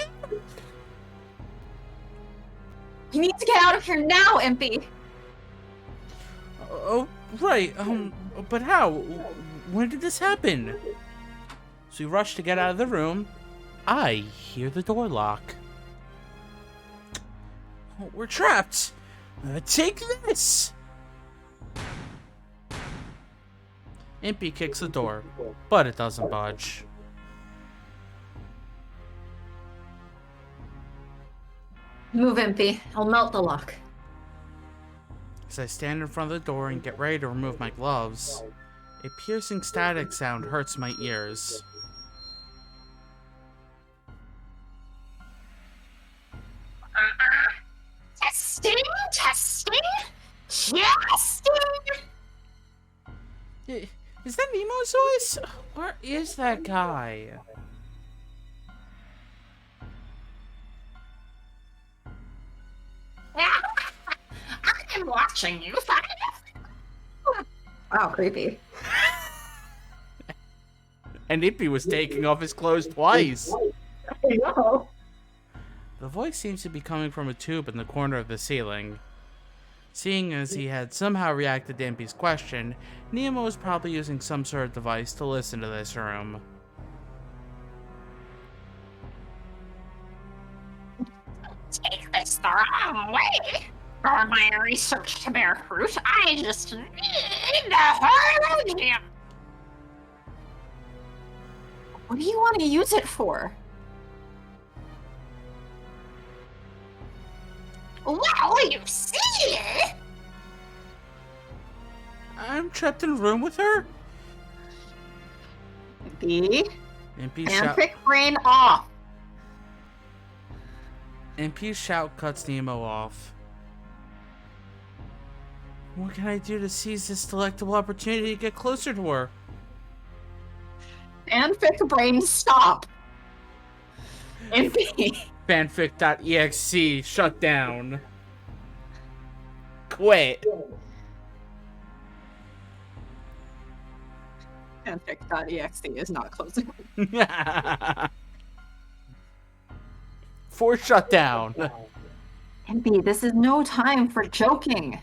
You need to get out of here now, Impey! Oh, right. But how? When did this happen? So we rush to get out of the room. I hear the door lock. Oh, we're trapped. Take this! Impey kicks the door, but it doesn't budge. Move, Impey. I'll melt the lock. As I stand in front of the door and get ready to remove my gloves, a piercing static sound hurts my ears. Testing, testing, testing. Is that Nemo's voice? Where is that guy? I'm watching you. Wow, creepy. And Impey was taking off his clothes twice. I know. The voice seems to be coming from a tube in the corner of the ceiling. Seeing as he had somehow reacted to Impey's question, Nemo was probably using some sort of device to listen to this room. Take this the wrong way. For my research to bear fruit, I just need to hurt him. What do you want to use it for? Well, you see. I'm trapped in a room with her? B. Impey's And pick brain off. shout cuts Nemo off. What can I do to seize this delectable opportunity to get closer to her? Fanfic brain stop. Impey. Fanfic.exe shut down. Quit. Fanfic.exe is not closing. Force shut down. Impey, this is no time for joking.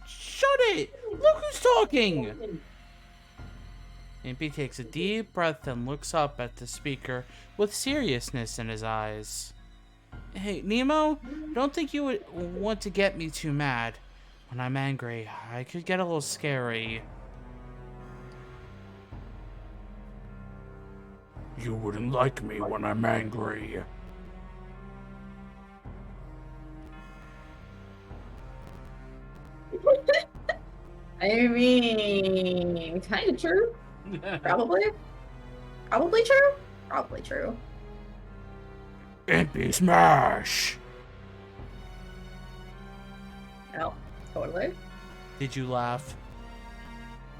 Shut it! Look who's talking! Impey takes a deep breath and looks up at the speaker with seriousness in his eyes. Hey, Nemo, don't think you would want to get me too mad. When I'm angry, I could get a little scary. You wouldn't like me when I'm angry. I mean, kind of true. Probably. Probably true. Probably true. Impey smash! Oh, totally. Did you laugh?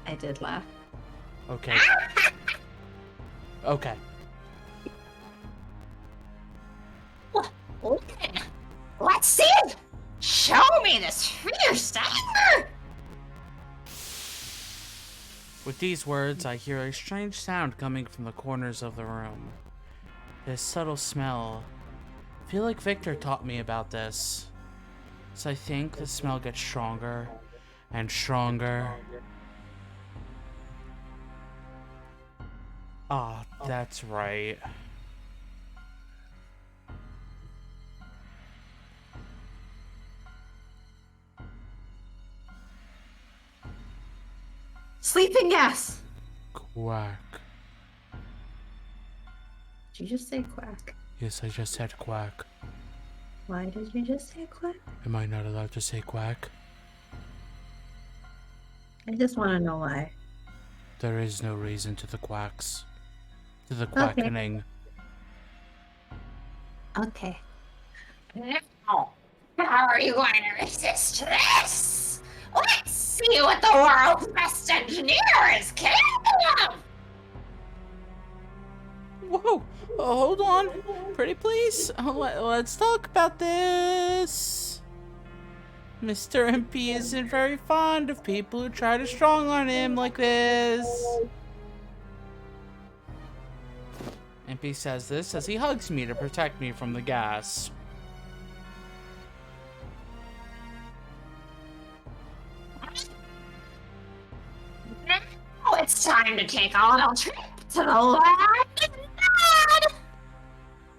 I did laugh. Okay. Okay. Let's see it. Show me this fierce anger. With these words, I hear a strange sound coming from the corners of the room. This subtle smell. I feel like Victor taught me about this. So I think the smell gets stronger and stronger. Ah, that's right. Sleeping gas. Quack. Did you just say quack? Yes, I just said quack. Why did you just say quack? Am I not allowed to say quack? I just want to know why. There is no reason to the quacks. To the Okay. quackening. Okay. Now, how are you going to resist this? Let's see what the world's best engineer is capable of. Whoa! Hold on. Pretty please. Let's talk about this. Mr. MP isn't very fond of people who try to strong on him like this. MP says this as he hugs me to protect me from the gas. Now it's time to take a little trip to the land of God.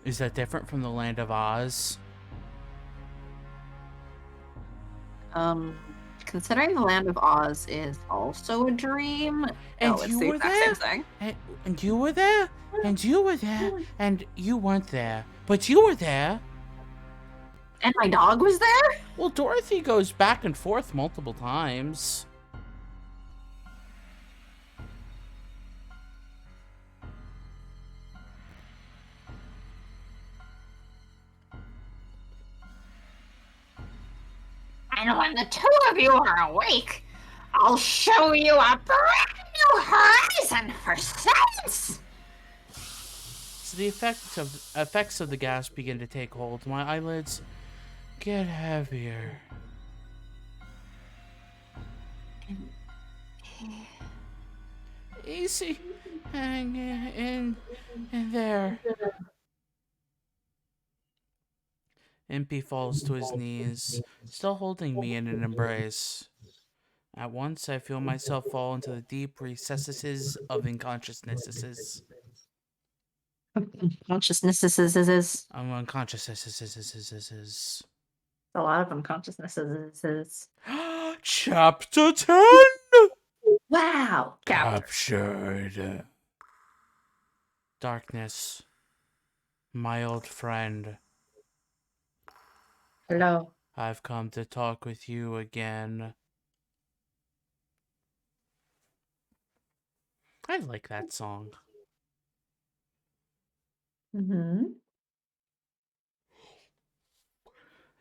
Is that different from the land of Oz? Considering the land of Oz is also a dream, And it's you the were exact there? same thing. And you were there? And you were there? And you weren't there. But you were there. And my dog was there? Well, Dorothy goes back and forth multiple times. And when the two of you are awake, I'll show you a brand new horizon for science. So the effects of the gas begin to take hold. My eyelids get heavier. Easy. Hang in there. Impey falls to his knees, still holding me in an embrace. At once, I feel myself fall into the deep recesses of unconsciousnesses. Consciousnesses. I'm unconscious. A lot of unconsciousnesses. Chapter 10! Wow. Captured. Darkness. My old friend. Hello. I've come to talk with you again. I like that song. Mm-hmm.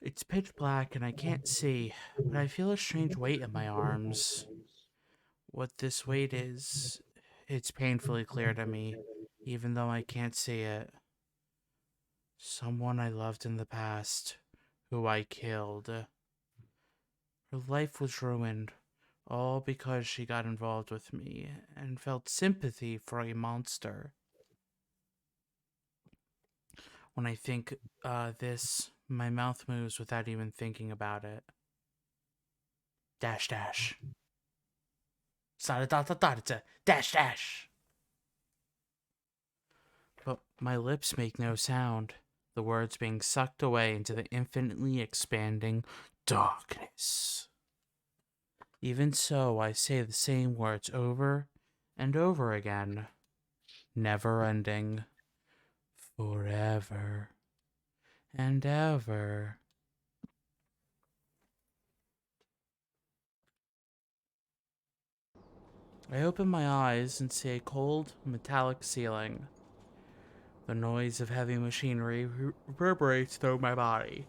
It's pitch black and I can't see, but I feel a strange weight in my arms. What this weight is, it's painfully clear to me, even though I can't see it. Someone I loved in the past, who I killed. Her life was ruined, all because she got involved with me and felt sympathy for a monster. When I think this, my mouth moves without even thinking about it. Dash dash. Dash dash. But my lips make no sound, the words being sucked away into the infinitely expanding darkness. Even so, I say the same words over and over again, never ending, forever and ever. I open my eyes and see a cold, metallic ceiling. The noise of heavy machinery reverberates through my body.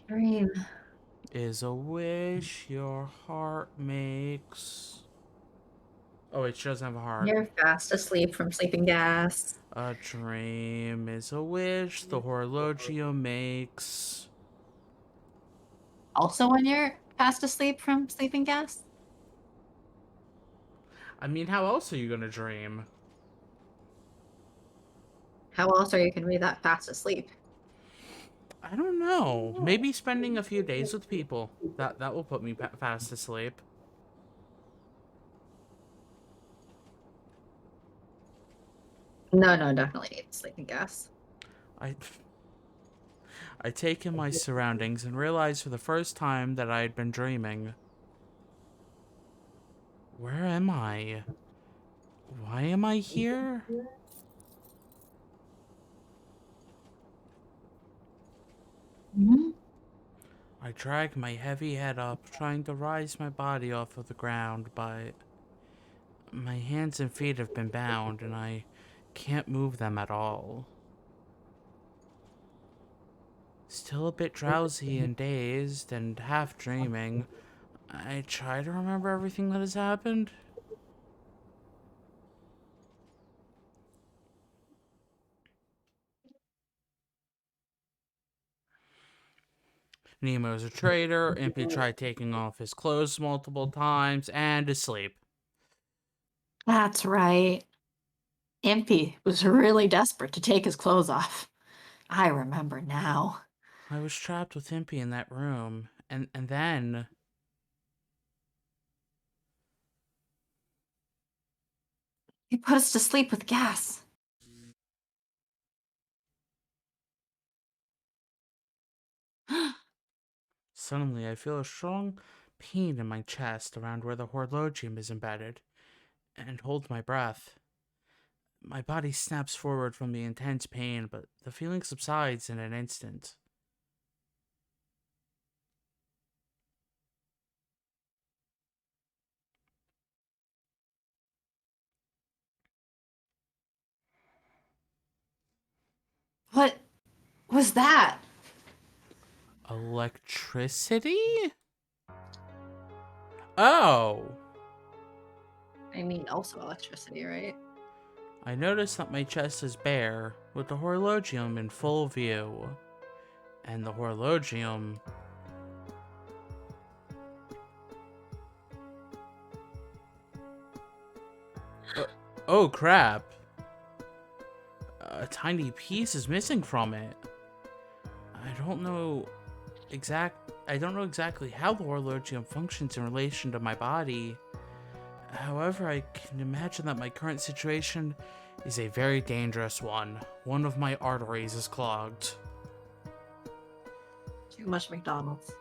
Dream. Is a wish your heart makes. Oh, wait, she doesn't have a heart. You're fast asleep from sleeping gas. A dream is a wish the horologium makes. Also, when you're fast asleep from sleeping gas? I mean, how else are you gonna dream? How else are you going to be that fast asleep? I don't know. Maybe spending a few days with people. That will put me fast asleep. No, definitely need sleeping gas. I I take in my surroundings and realize for the first time that I had been dreaming. Where am I? Why am I here? Mm-hmm. I drag my heavy head up, trying to rise my body off of the ground, but my hands and feet have been bound and I can't move them at all. Still a bit drowsy and dazed and half dreaming, I try to remember everything that has happened. Nemo's a traitor, Impey tried taking off his clothes multiple times, and is asleep. That's right. Impey was really desperate to take his clothes off. I remember now. I was trapped with Impey in that room, and then... He put us to sleep with gas. Suddenly, I feel a strong pain in my chest around where the horologium is embedded, and hold my breath. My body snaps forward from the intense pain, but the feeling subsides in an instant. What was that? Electricity? Oh! I mean, also electricity, right? I notice that my chest is bare, with the horologium in full view. And the horologium... Oh crap! A tiny piece is missing from it. I don't know exactly how the horologium functions in relation to my body. However, I can imagine that my current situation is a very dangerous one. One of my arteries is clogged. Too much McDonald's.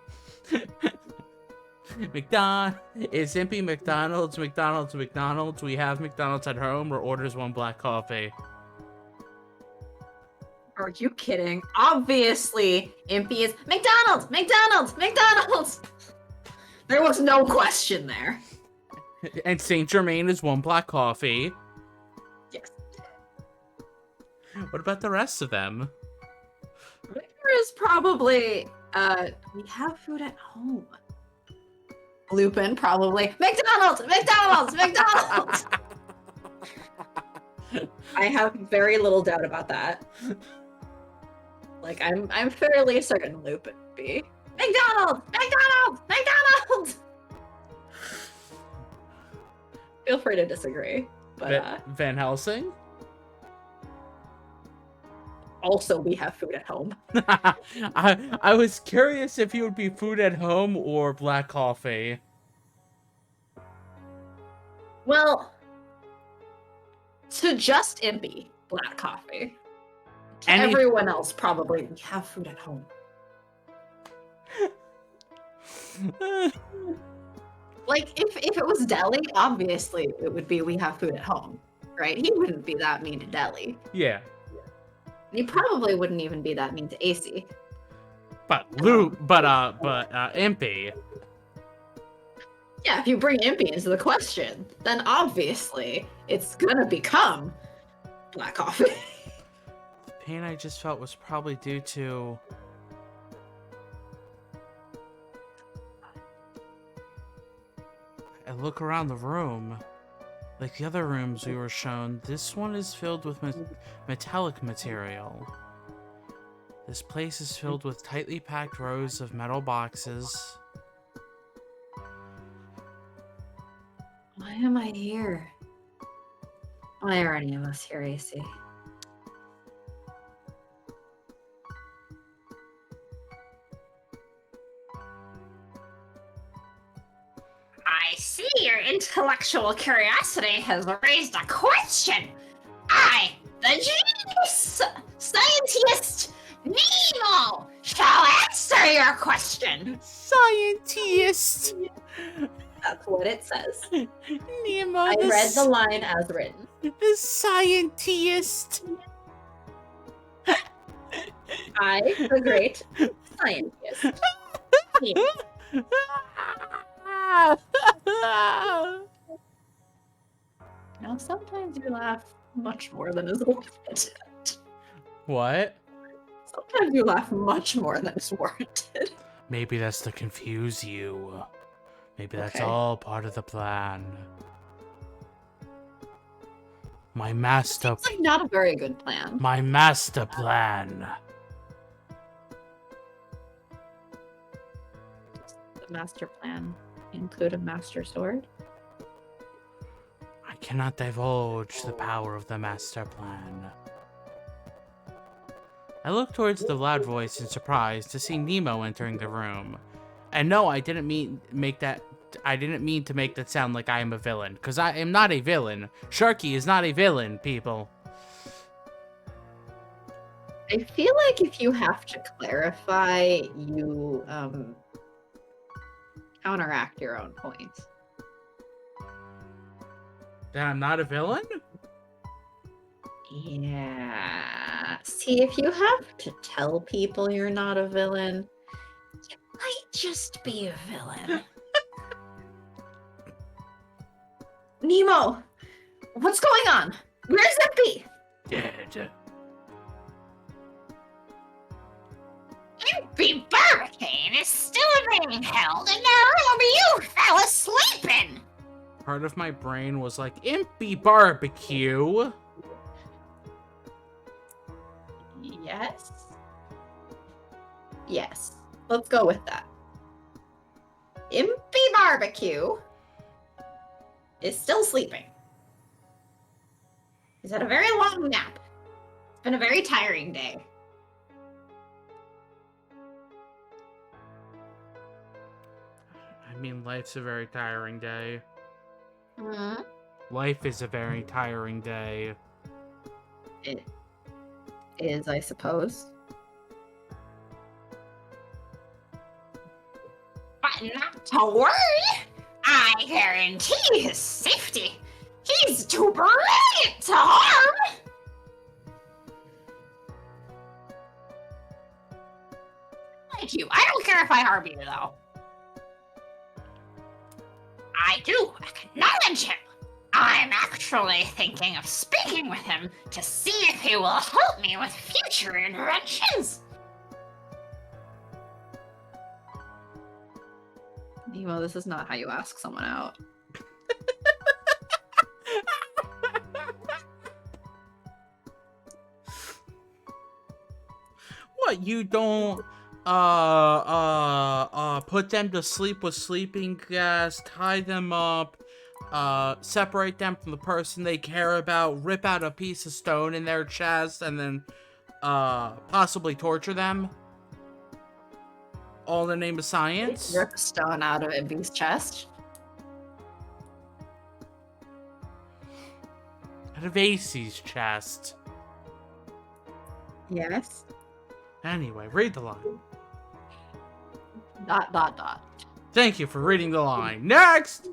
Is Impey McDonald's? We have McDonald's at home, or orders one black coffee. Are you kidding? Obviously, Impey is McDonald's. There was no question there. And Saint Germain is one black coffee. Yes. What about the rest of them? There is probably we have food at home. Lupin probably McDonald's. I have very little doubt about that. Like I'm fairly certain Lupin would be McDonald's. Feel free to disagree, but Van Helsing? Also we have food at home. I was curious if you would be food at home or black coffee. Well, to just Impey, black coffee. To everyone else, probably we have food at home. Like, if it was Deli, obviously it would be we have food at home, right? He wouldn't be that mean to Deli. Yeah. He probably wouldn't even be that mean to AC. But Impey. Yeah, if you bring Impey into the question, then obviously it's gonna become black coffee. The pain I just felt was probably due to... I look around the room. Like the other rooms we were shown, this one is filled with metallic material. This place is filled with tightly packed rows of metal boxes. Why am I here? Why are any of us here, AC? I see your intellectual curiosity has raised a question. I, the genius scientist Nemo, shall answer your question. Scientist! That's what it says. Nemo, I read the line as written. the scientist! I, the great scientist. Nemo. Now, sometimes you laugh much more than is warranted. What? Sometimes you laugh much more than is warranted. Maybe that's to confuse you. Maybe that's Okay. all part of the plan. My master... It's like not a very good plan. My master plan. Does the master plan include a master sword? I cannot divulge the power of the master plan. I look towards the loud voice in surprise to see Nemo entering the room. And no, I didn't mean to make that sound like I am a villain, because I am not a villain. Sharky is not a villain, people. I feel like if you have to clarify, you counteract your own points. That I'm not a villain? Yeah. See, if you have to tell people you're not a villain, you might just be a villain. Nemo! What's going on? Where's Impey? Dead. Impey Barbicane is still being held in the room you fell asleep in. Part of my brain was like, Impey barbecue. Yes. Yes. Let's go with that. Impey Barbecue is still sleeping. He's had a very long nap. It's been a very tiring day. I mean, life's a very tiring day. Mm-hmm. Life is a very tiring day. It is, I suppose. But not to worry. I guarantee his safety. He's too brilliant to harm. Like you. I don't care if I harm you, though. I do acknowledge him. I'm actually thinking of speaking with him to see if he will help me with future interventions. Nemo, this is not how you ask someone out. What, you don't put them to sleep with sleeping gas, tie them up, separate them from the person they care about, rip out a piece of stone in their chest, and then possibly torture them? All in the name of science? Rip a stone out of Impey's chest. Out of AC's chest. Yes. Anyway, read the line. ... Thank you for reading the line. Next!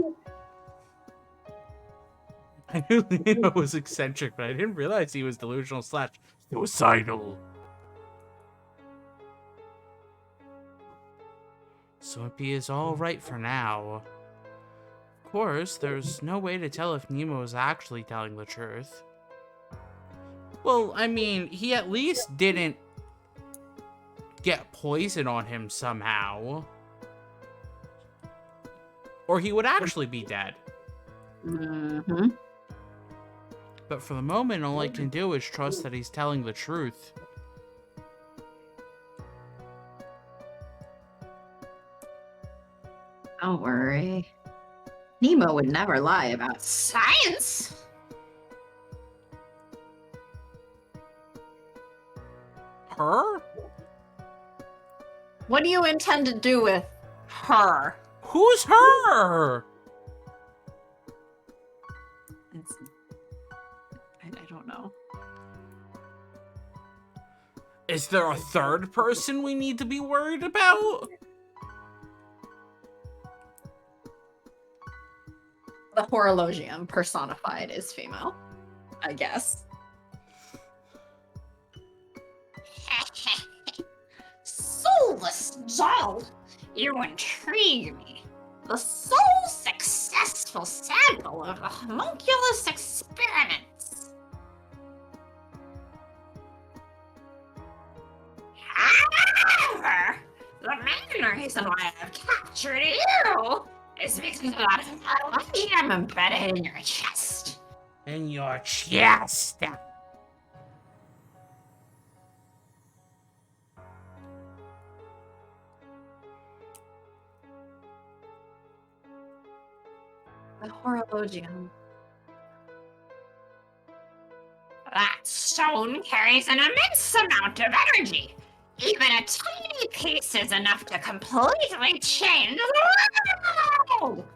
I knew Nemo was eccentric, but I didn't realize he was delusional / suicidal. So Impey is all right for now. course, there's no way to tell if Nemo is actually telling the truth. Well, I mean, he at least didn't get poison on him somehow. Or he would actually be dead. Mm-hmm. But for the moment, all I can do is trust that he's telling the truth. Don't worry. Nemo would never lie about Science? Her? What do you intend to do with her? Who's her? I don't know. Is there a third person we need to be worried about? The Horologium personified is female, I guess. Soulless doll, you intrigue me. The sole successful sample of the homunculus experiments. However, the main reason why I've captured you is because of that horologium embedded in your chest. In your chest. The Horologium. That stone carries an immense amount of energy. Even a tiny piece is enough to completely change the world.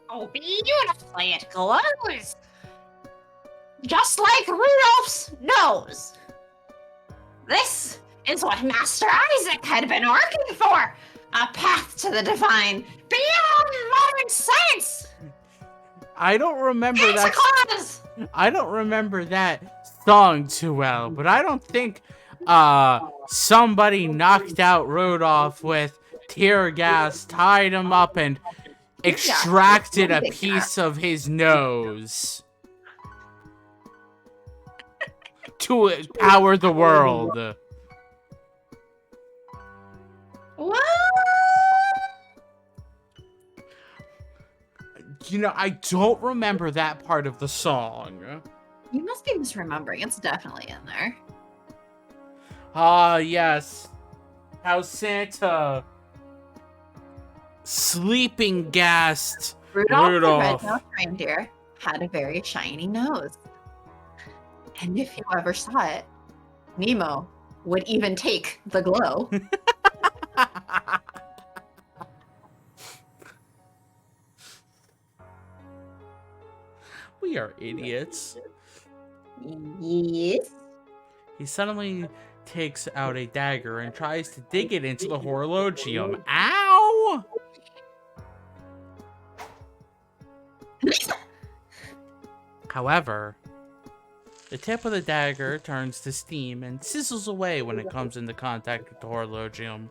Oh, beautifully it glows. Just like Rudolph's nose. This is what Master Isaac had been working for. A path to the divine beyond modern science. I don't remember It's a that. cause. I don't remember that song too well, but I don't think somebody knocked out Rudolph with tear gas, tied him up, and extracted a piece of his nose to power the world. What? You know, I don't remember that part of the song. You must be misremembering. It's definitely in there. Ah, yes. How Santa sleeping gassed Rudolph the Rudolph. red-nosed reindeer had a very shiny nose. And if you ever saw it, Nemo would even take the glow. We are idiots. Yes. He suddenly takes out a dagger and tries to dig it into the horologium. Ow! However, the tip of the dagger turns to steam and sizzles away when it comes into contact with the horologium.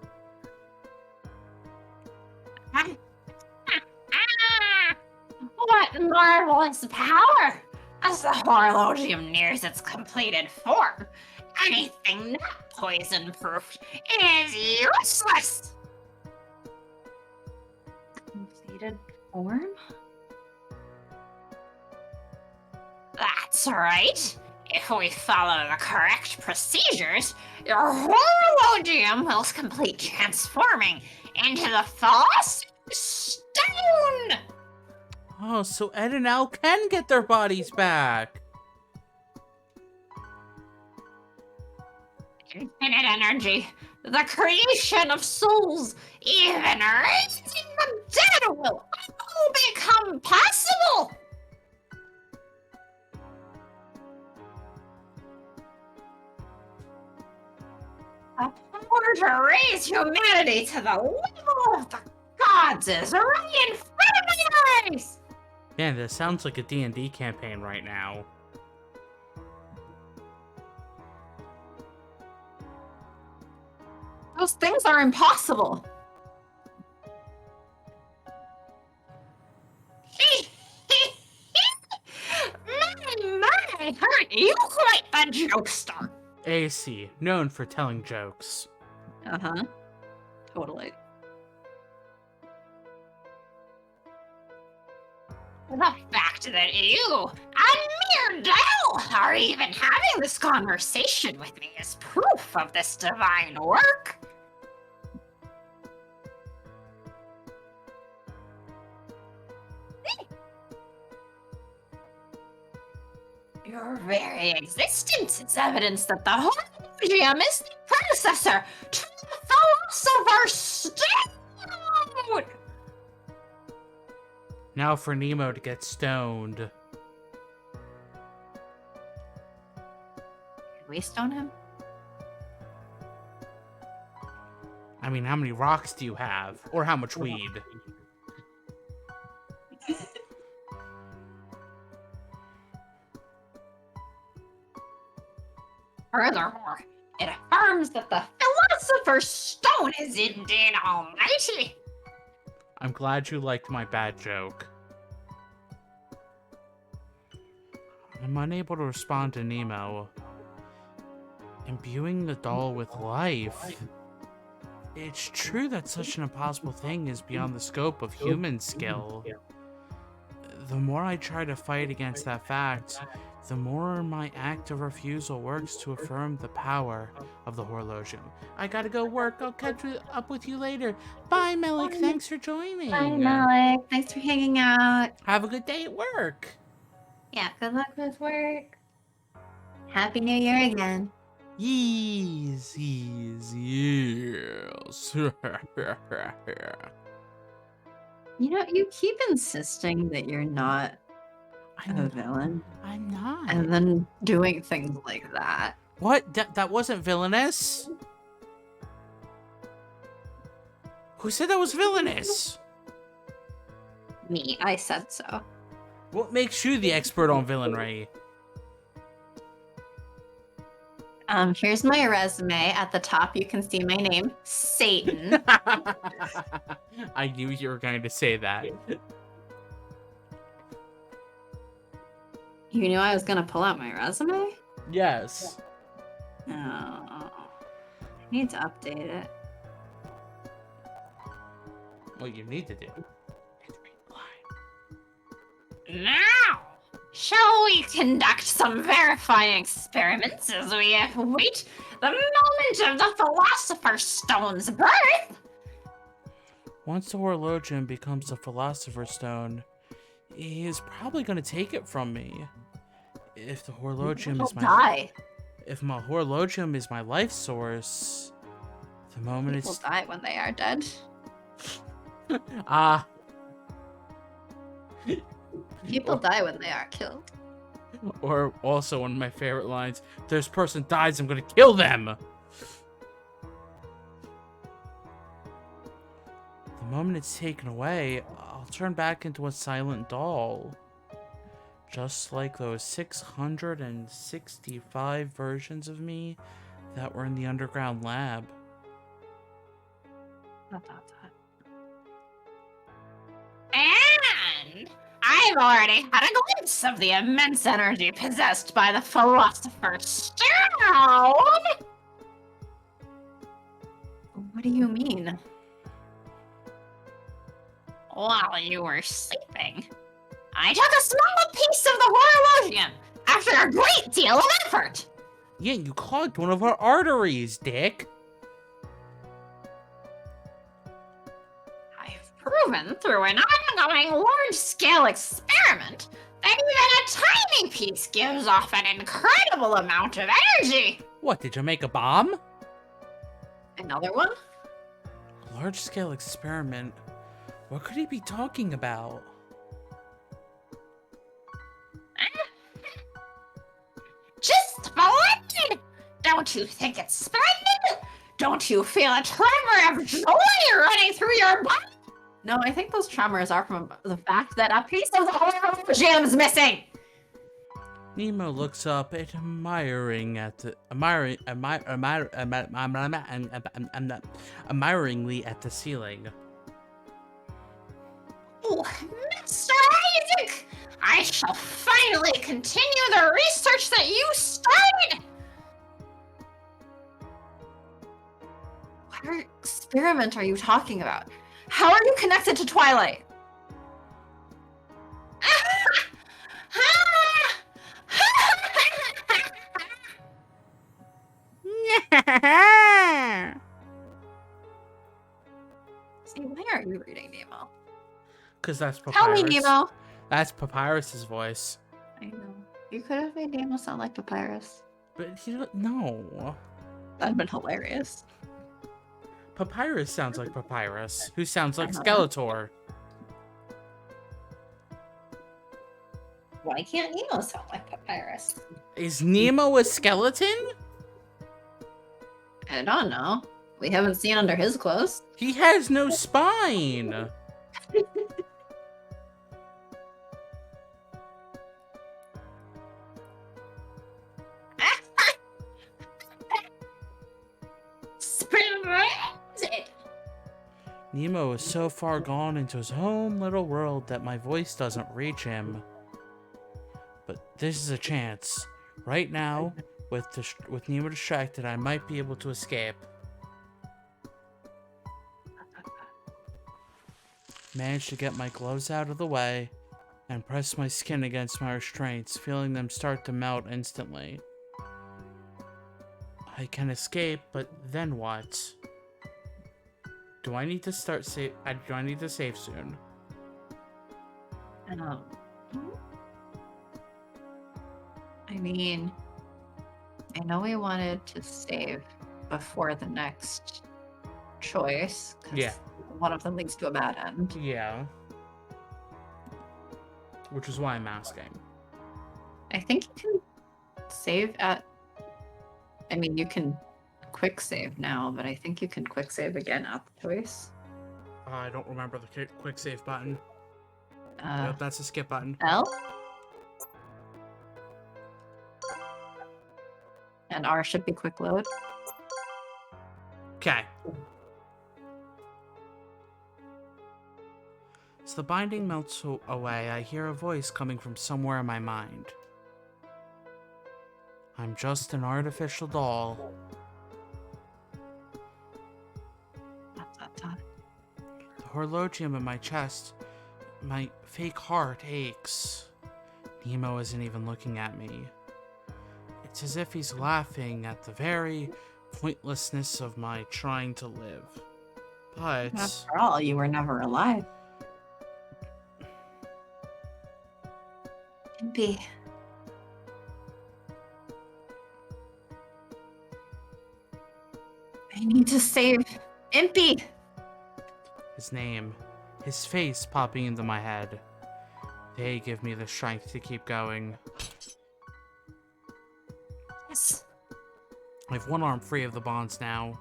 What marvelous power! As the horologium nears its completed form, anything not poison-proofed is useless! Completed form? That's right. If we follow the correct procedures, your horologium will complete transforming into the philosopher's stone! Oh, so Ed and Al can get their bodies back. Infinite energy, the creation of souls, even raising the dead will all become possible! The power to raise humanity to the level of the gods is right in front of my eyes! Man, this sounds like a D&D campaign right now. Those things are impossible. My, aren't you quite the jokester? AC, known for telling jokes. Uh-huh. Totally. The fact that you, a mere Dell, are even having this conversation with me is proof of this divine work. Your very existence is evidence that the Hologium is the predecessor to the Philosopher's Stone! Now for Nemo to get stoned. Can we stone him? I mean, how many rocks do you have? Or how much weed? Furthermore, it affirms that the Philosopher's Stone is indeed almighty. I'm glad you liked my bad joke. I'm unable to respond to Nemo. Imbuing the doll with life. It's true that such an impossible thing is beyond the scope of human skill. The more I try to fight against that fact, the more my act of refusal works to affirm the power of the Horologium. I gotta go work. I'll catch up with you later. Bye, Melik. Thanks for joining. Bye, Malik. Thanks for hanging out. Have a good day at work. Yeah, good luck with work. Happy New Year again. Yes. You know, you keep insisting that you're not a villain, I'm not. and then doing things like that. What? That wasn't villainous? Who said that was villainous? Me, I said so. What makes you the expert on villainry? Here's my resume. At the top, you can see my name, Satan. I knew you were going to say that. You knew I was gonna pull out my resume? Yes. Oh, I need to update it. What you need to do. Now, shall we conduct some verifying experiments as we await the moment of the Philosopher's Stone's birth? Once the Horologium becomes a Philosopher's Stone, he is probably going to take it from me. If the Horologium is if my Horologium is my life source, the moment People it's die when they are dead. People die when they are killed. Or also one of my favorite lines, this person dies, I'm gonna kill them! The moment it's taken away, I'll turn back into a silent doll. Just like those 665 versions of me that were in the underground lab. And I've already had a glimpse of the immense energy possessed by the Philosopher's Stone. What do you mean? While you were sleeping, I took a small piece of the Horologium after a great deal of effort. Yeah, you clogged one of our arteries, Dick. I've proven through an ongoing large-scale experiment that even a tiny piece gives off an incredible amount of energy. What, did you make a bomb? Another one? Large-scale experiment? What could he be talking about? Just splendid! Don't you think it's splendid? Don't you feel a tremor of joy running through your body? No, I think those tremors are from the fact that a piece of the Horologium's missing. Nemo looks up, admiringly at the ceiling. Oh, Mr. Isaac! I shall finally continue the research that you started! What experiment are you talking about? How are you connected to Twilight? See, why aren't you reading Nemo? Because that's Tell Papyrus. me, Nemo. That's Papyrus's voice. I know. You could have made Nemo sound like Papyrus. But he don't know. That'd been hilarious. Papyrus sounds like Papyrus, who sounds like Uh-huh. Skeletor. Why can't Nemo sound like Papyrus? Is Nemo a skeleton? I don't know. We haven't seen under his clothes. He has no spine. Splendid! Nemo is so far gone into his own little world that my voice doesn't reach him. But this is a chance. Right now, with Nemo distracted, I might be able to escape. Managed to get my gloves out of the way and press my skin against my restraints, feeling them start to melt instantly. I can escape, but then what? Do I need to start save? Do I need to save soon? I mean, I know we wanted to save before the next choice. 'Cause Yeah. one of them leads to a bad end. Yeah. Which is why I'm asking. I think you can save at. I mean, you can quick save now, but I think you can quick save again at the choice. I don't remember the quick save button. Uh, Yep, that's the skip button. L. And R should be quick load. Okay. As the binding melts away, I hear a voice coming from somewhere in my mind. I'm just an artificial doll. The horologium in my chest, my fake heart aches. Nemo isn't even looking at me. It's as if he's laughing at the very pointlessness of my trying to live. But After all, you were never alive. Impey. I need to save Impey. his name, his face popping into my head, they give me the strength to keep going. Yes. I have one arm free of the bonds now.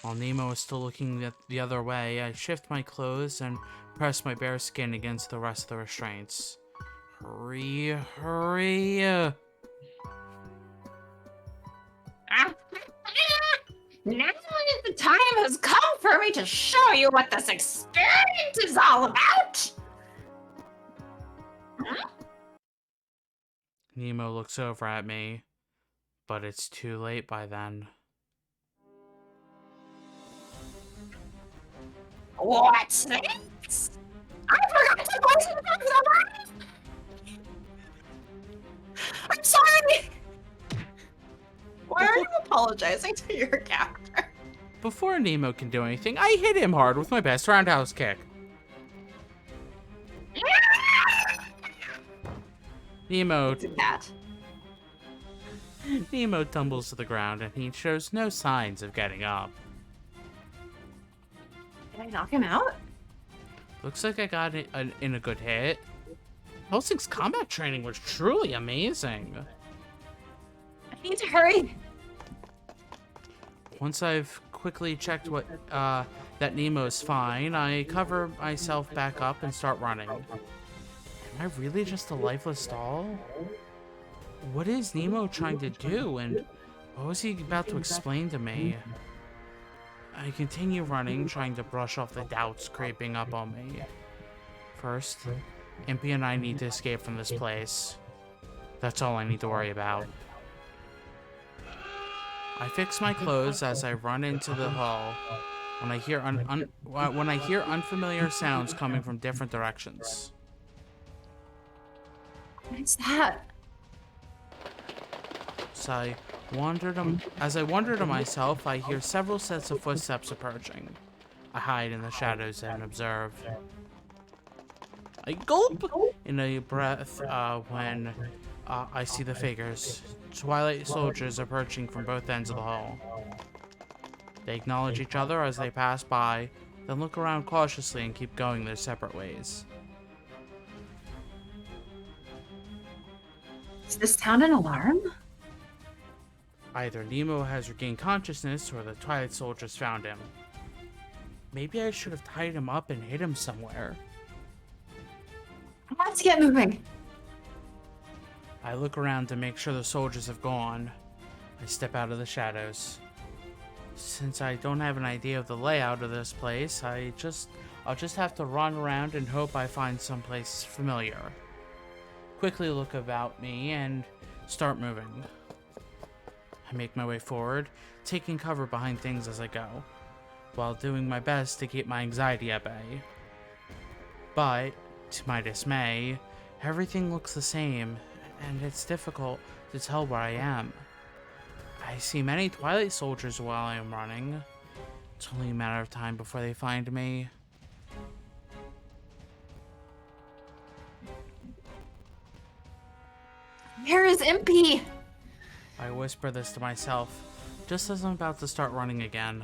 While Nemo is still looking the other way, I shift my clothes and press my bare skin against the rest of the restraints. Hurry, hurry! Now the time has come for me to show you what this experiment is all about! Nemo looks over at me, but it's too late by then. What's this? I forgot to poison the I'm sorry! Why are you apologizing to your captor? Before Nemo can do anything, I hit him hard with my best roundhouse kick. Nemo tumbles to the ground and he shows no signs of getting up. Did I knock him out? Looks like I got it in a good hit. Helsing's combat training was truly amazing. I need to hurry. Once I've quickly checked that Nemo's fine, I cover myself back up and start running. Am I really just a lifeless doll? What is Nemo trying to do, and what was he about to explain to me? I continue running, trying to brush off the doubts creeping up on me. First, Impey and I need to escape from this place. That's all I need to worry about. I fix my clothes as I run into the hall when I hear unfamiliar sounds coming from different directions. What is that? As I wander to myself, I hear several sets of footsteps approaching. I hide in the shadows and observe. I gulp in a breath when I see the figures. Twilight soldiers approaching from both ends of the hall. They acknowledge each other as they pass by, then look around cautiously and keep going their separate ways. Does this sound an alarm? Either Nemo has regained consciousness or the Twilight soldiers found him. Maybe I should have tied him up and hid him somewhere. Let's get moving. I look around to make sure the soldiers have gone. I step out of the shadows. Since I don't have an idea of the layout of this place, I'll just have to run around and hope I find someplace familiar. Quickly look about me and start moving. I make my way forward, taking cover behind things as I go, while doing my best to keep my anxiety at bay. But, to my dismay, everything looks the same, and it's difficult to tell where I am. I see many Twilight soldiers while I am running. It's only a matter of time before they find me. Where is Impey? I whisper this to myself, just as I'm about to start running again.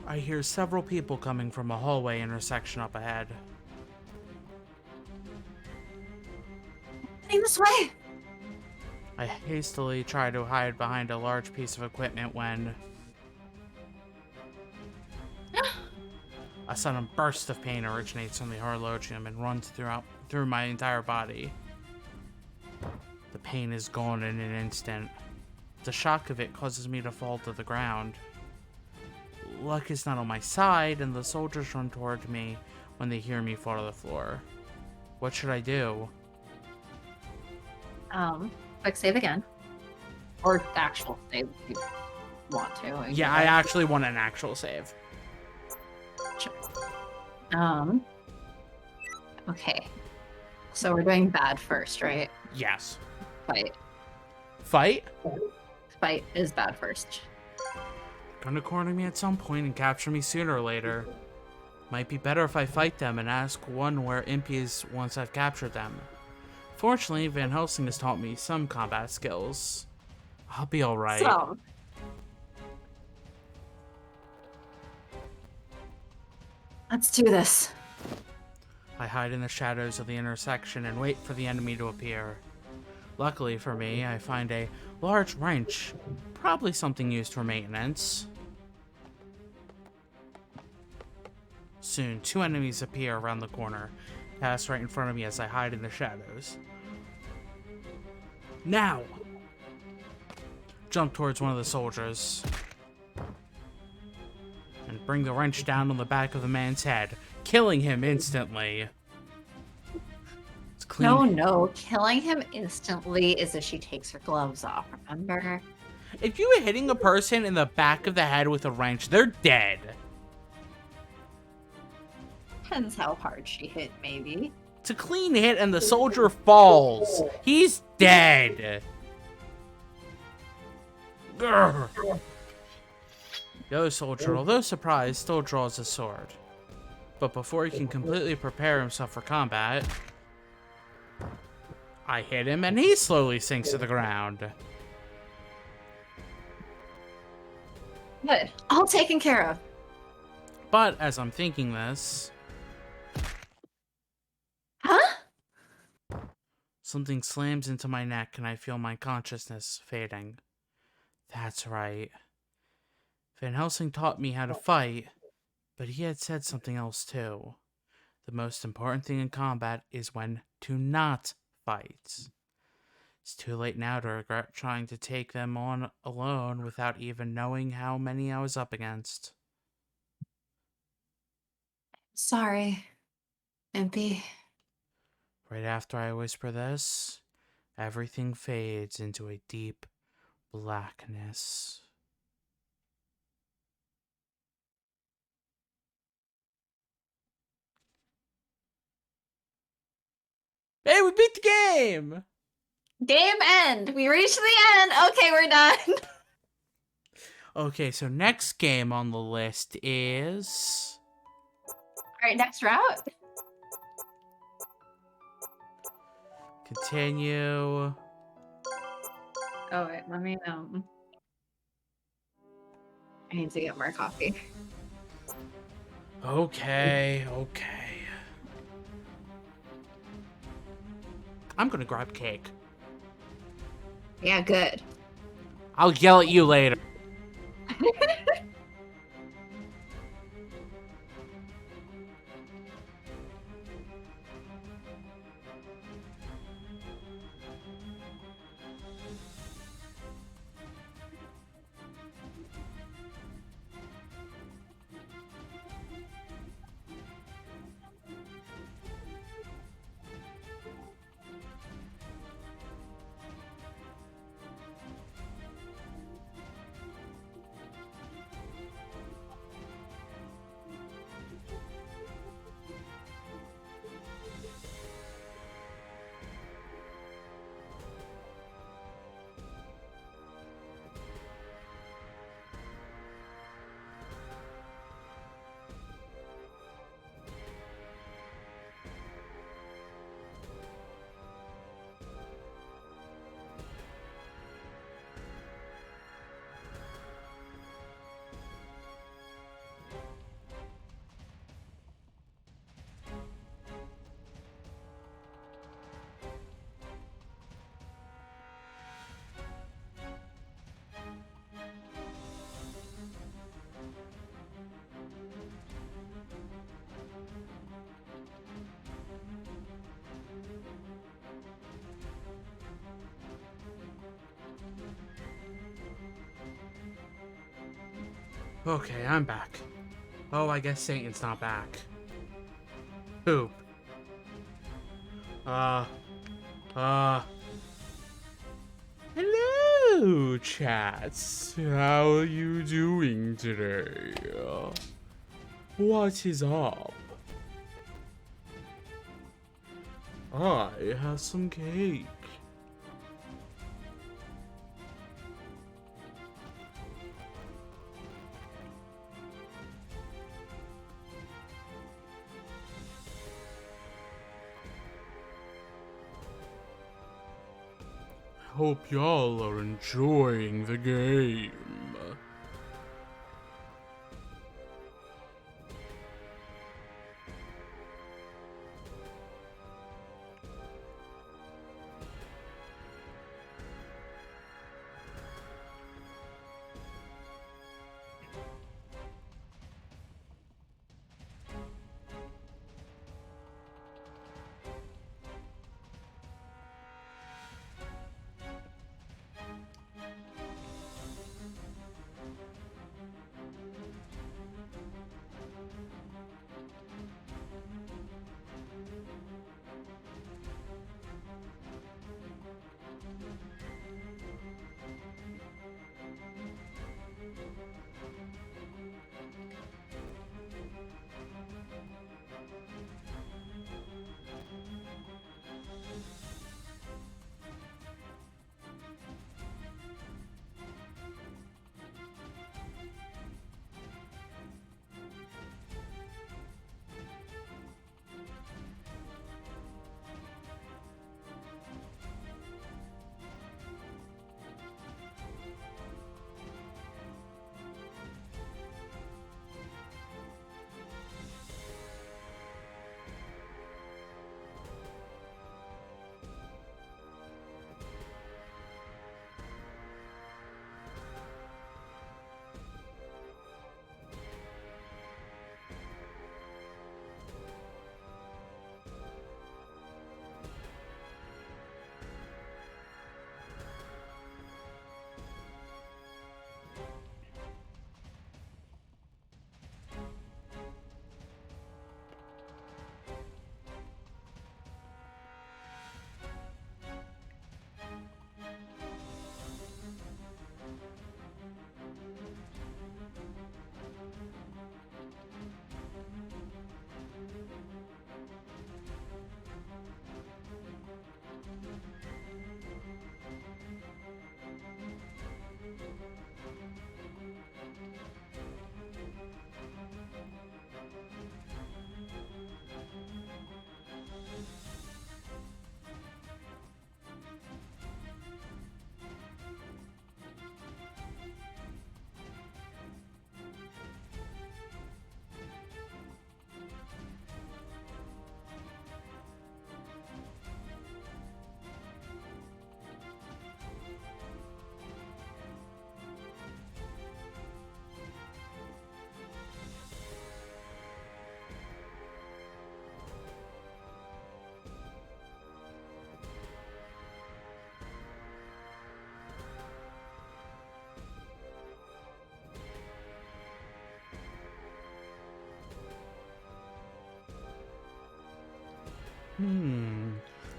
I hear several people coming from a hallway intersection up ahead. Heading this way. I hastily try to hide behind a large piece of equipment when a sudden burst of pain originates from the horologium and runs through my entire body. The pain is gone in an instant. The shock of it causes me to fall to the ground. Luck is not on my side, and the soldiers run toward me when they hear me fall to the floor. What should I do? Quick save again. Or actual save if you want to. Yeah, I actually want an actual save. Sure. Okay. So we're doing bad first, right? Yes. Fight. Fight? Fight is bad first. Gonna corner me at some point and capture me sooner or later. Might be better if I fight them and ask one where Impey is once I've captured them. Fortunately, Van Helsing has taught me some combat skills. I'll be alright. So, let's do this. I hide in the shadows of the intersection and wait for the enemy to appear. Luckily for me, I find a large wrench, probably something used for maintenance. Soon, two enemies appear around the corner, pass right in front of me as I hide in the shadows. Now! Jump towards one of the soldiers and bring the wrench down on the back of the man's head, killing him instantly. It's clean. No. Killing him instantly is if she takes her gloves off, remember? If you were hitting a person in the back of the head with a wrench, they're dead. Depends how hard she hit, maybe. It's a clean hit and the soldier falls. He's dead. Grr. The other soldier, although surprised, still draws his sword. But before he can completely prepare himself for combat, I hit him and he slowly sinks to the ground. Good. All taken care of. But as I'm thinking this, Huh? something slams into my neck and I feel my consciousness fading. That's right. Van Helsing taught me how to fight, but he had said something else too. The most important thing in combat is when to not fight. It's too late now to regret trying to take them on alone without even knowing how many I was up against. Sorry, Impey. Right after I whisper this, everything fades into a deep blackness. Hey, we beat the game! Game end. We reached the end. Okay, we're done. Okay, so next game on the list is... All right, next route. Continue. Oh wait, let me I need to get more coffee. Okay. I'm gonna grab cake. Yeah, good. I'll yell at you later. Okay, I'm back. Oh, I guess Satan's not back. Poop. Hello, chats. How are you doing today? What is up? I have some cake. Hope y'all are enjoying the game.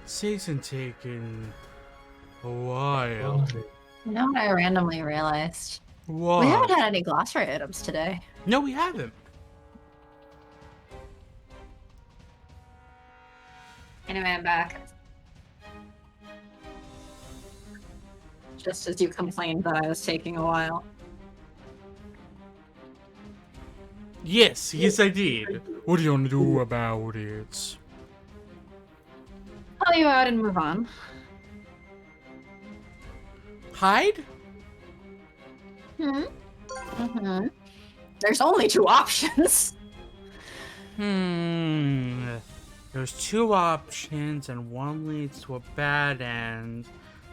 Season taking a while. You know what I randomly realized? What? We haven't had any glossary items today. No, we haven't. Anyway, I'm back. Just as you complained that I was taking a while. Yes, I did. What do you want to do about it? Tell you out and move on. Hide? Mm-hmm. There's only 2 options. There's 2 options and one leads to a bad end.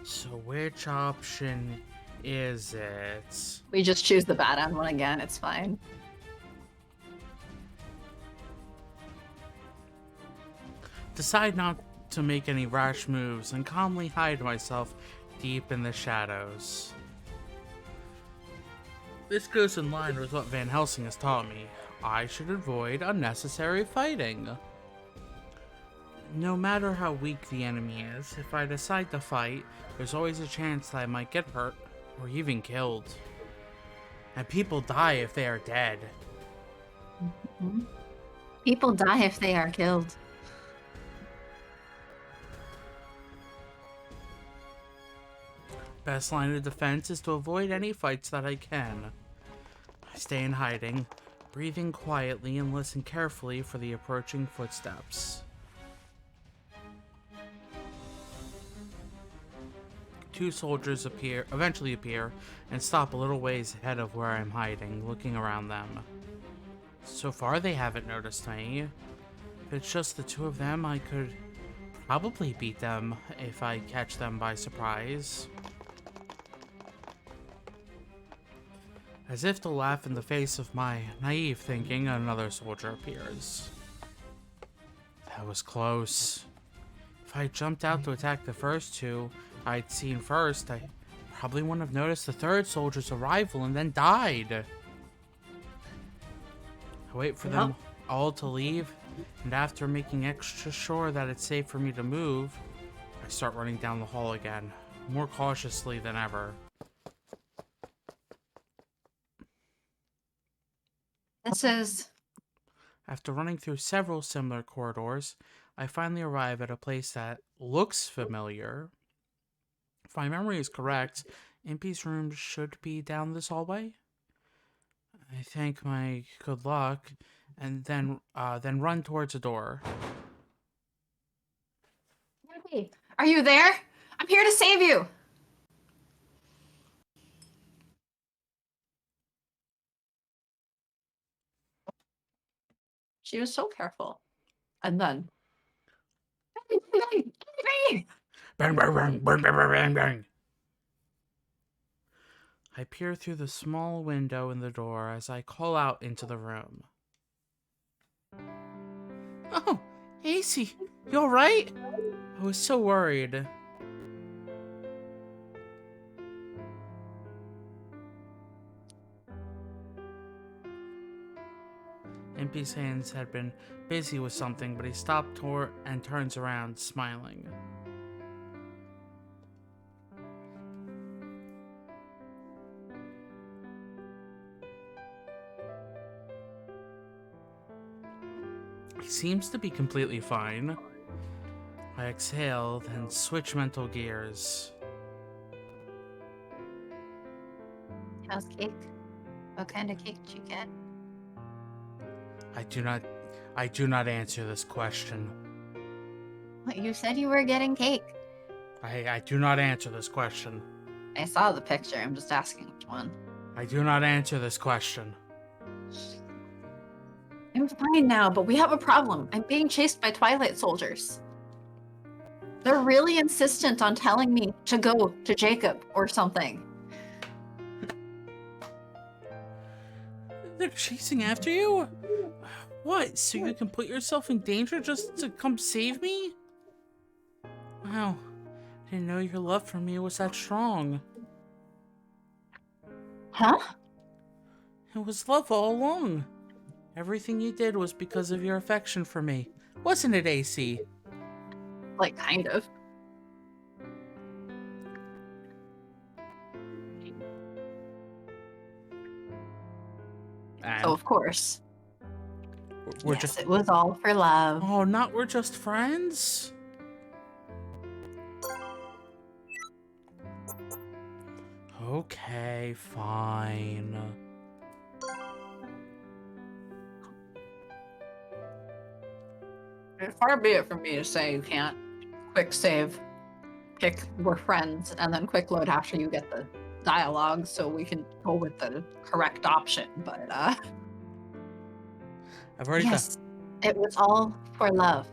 So which option is it? We just choose the bad end one again, it's fine. Decide not to make any rash moves and calmly hide myself deep in the shadows. This goes in line with what Van Helsing has taught me. I should avoid unnecessary fighting. No matter how weak the enemy is, if I decide to fight, there's always a chance that I might get hurt or even killed. And people die if they are dead. People die if they are killed. Best line of defense is to avoid any fights that I can. I stay in hiding, breathing quietly and listen carefully for the approaching footsteps. 2 soldiers eventually appear and stop a little ways ahead of where I'm hiding, looking around them. So far they haven't noticed me. If it's just the 2 of them, I could probably beat them if I catch them by surprise. As if to laugh in the face of my naive thinking, another soldier appears. That was close. If I jumped out to attack the first 2 I'd seen first, I probably wouldn't have noticed the 3rd soldier's arrival and then died. I wait for them all to leave, and after making extra sure that it's safe for me to move, I start running down the hall again, more cautiously than ever. After running through several similar corridors, I finally arrive at a place that looks familiar. If my memory is correct, Impey's room should be down this hallway. I thank my good luck, and then run towards a door. Impey, are you there? I'm here to save you! She was so careful. And then... Bang, bang, bang, bang, bang, bang, bang. I peer through the small window in the door as I call out into the room. Oh, AC, you alright? I was so worried. Impey's hands had been busy with something, but he stopped and turns around, smiling. He seems to be completely fine. I exhale, then switch mental gears. How's cake? What kind of cake did you get? I do not answer this question. What, you said you were getting cake. I do not answer this question. I saw the picture, I'm just asking which one. I do not answer this question. I'm fine now, but we have a problem. I'm being chased by Twilight soldiers. They're really insistent on telling me to go to Jacob or something. They're chasing after you? What, so you can put yourself in danger just to come save me? Wow, I didn't know your love for me was that strong. Huh? It was love all along. Everything you did was because of your affection for me. Wasn't it, AC? Like, kind of. And So, of course. we're Yes, just... it was all for love. Oh, not we're just friends? Okay, fine. Far be it from me to say you can't quick save, pick we're friends, and then quick load after you get the dialogue so we can go with the correct option. But I've already yes, it was all for love.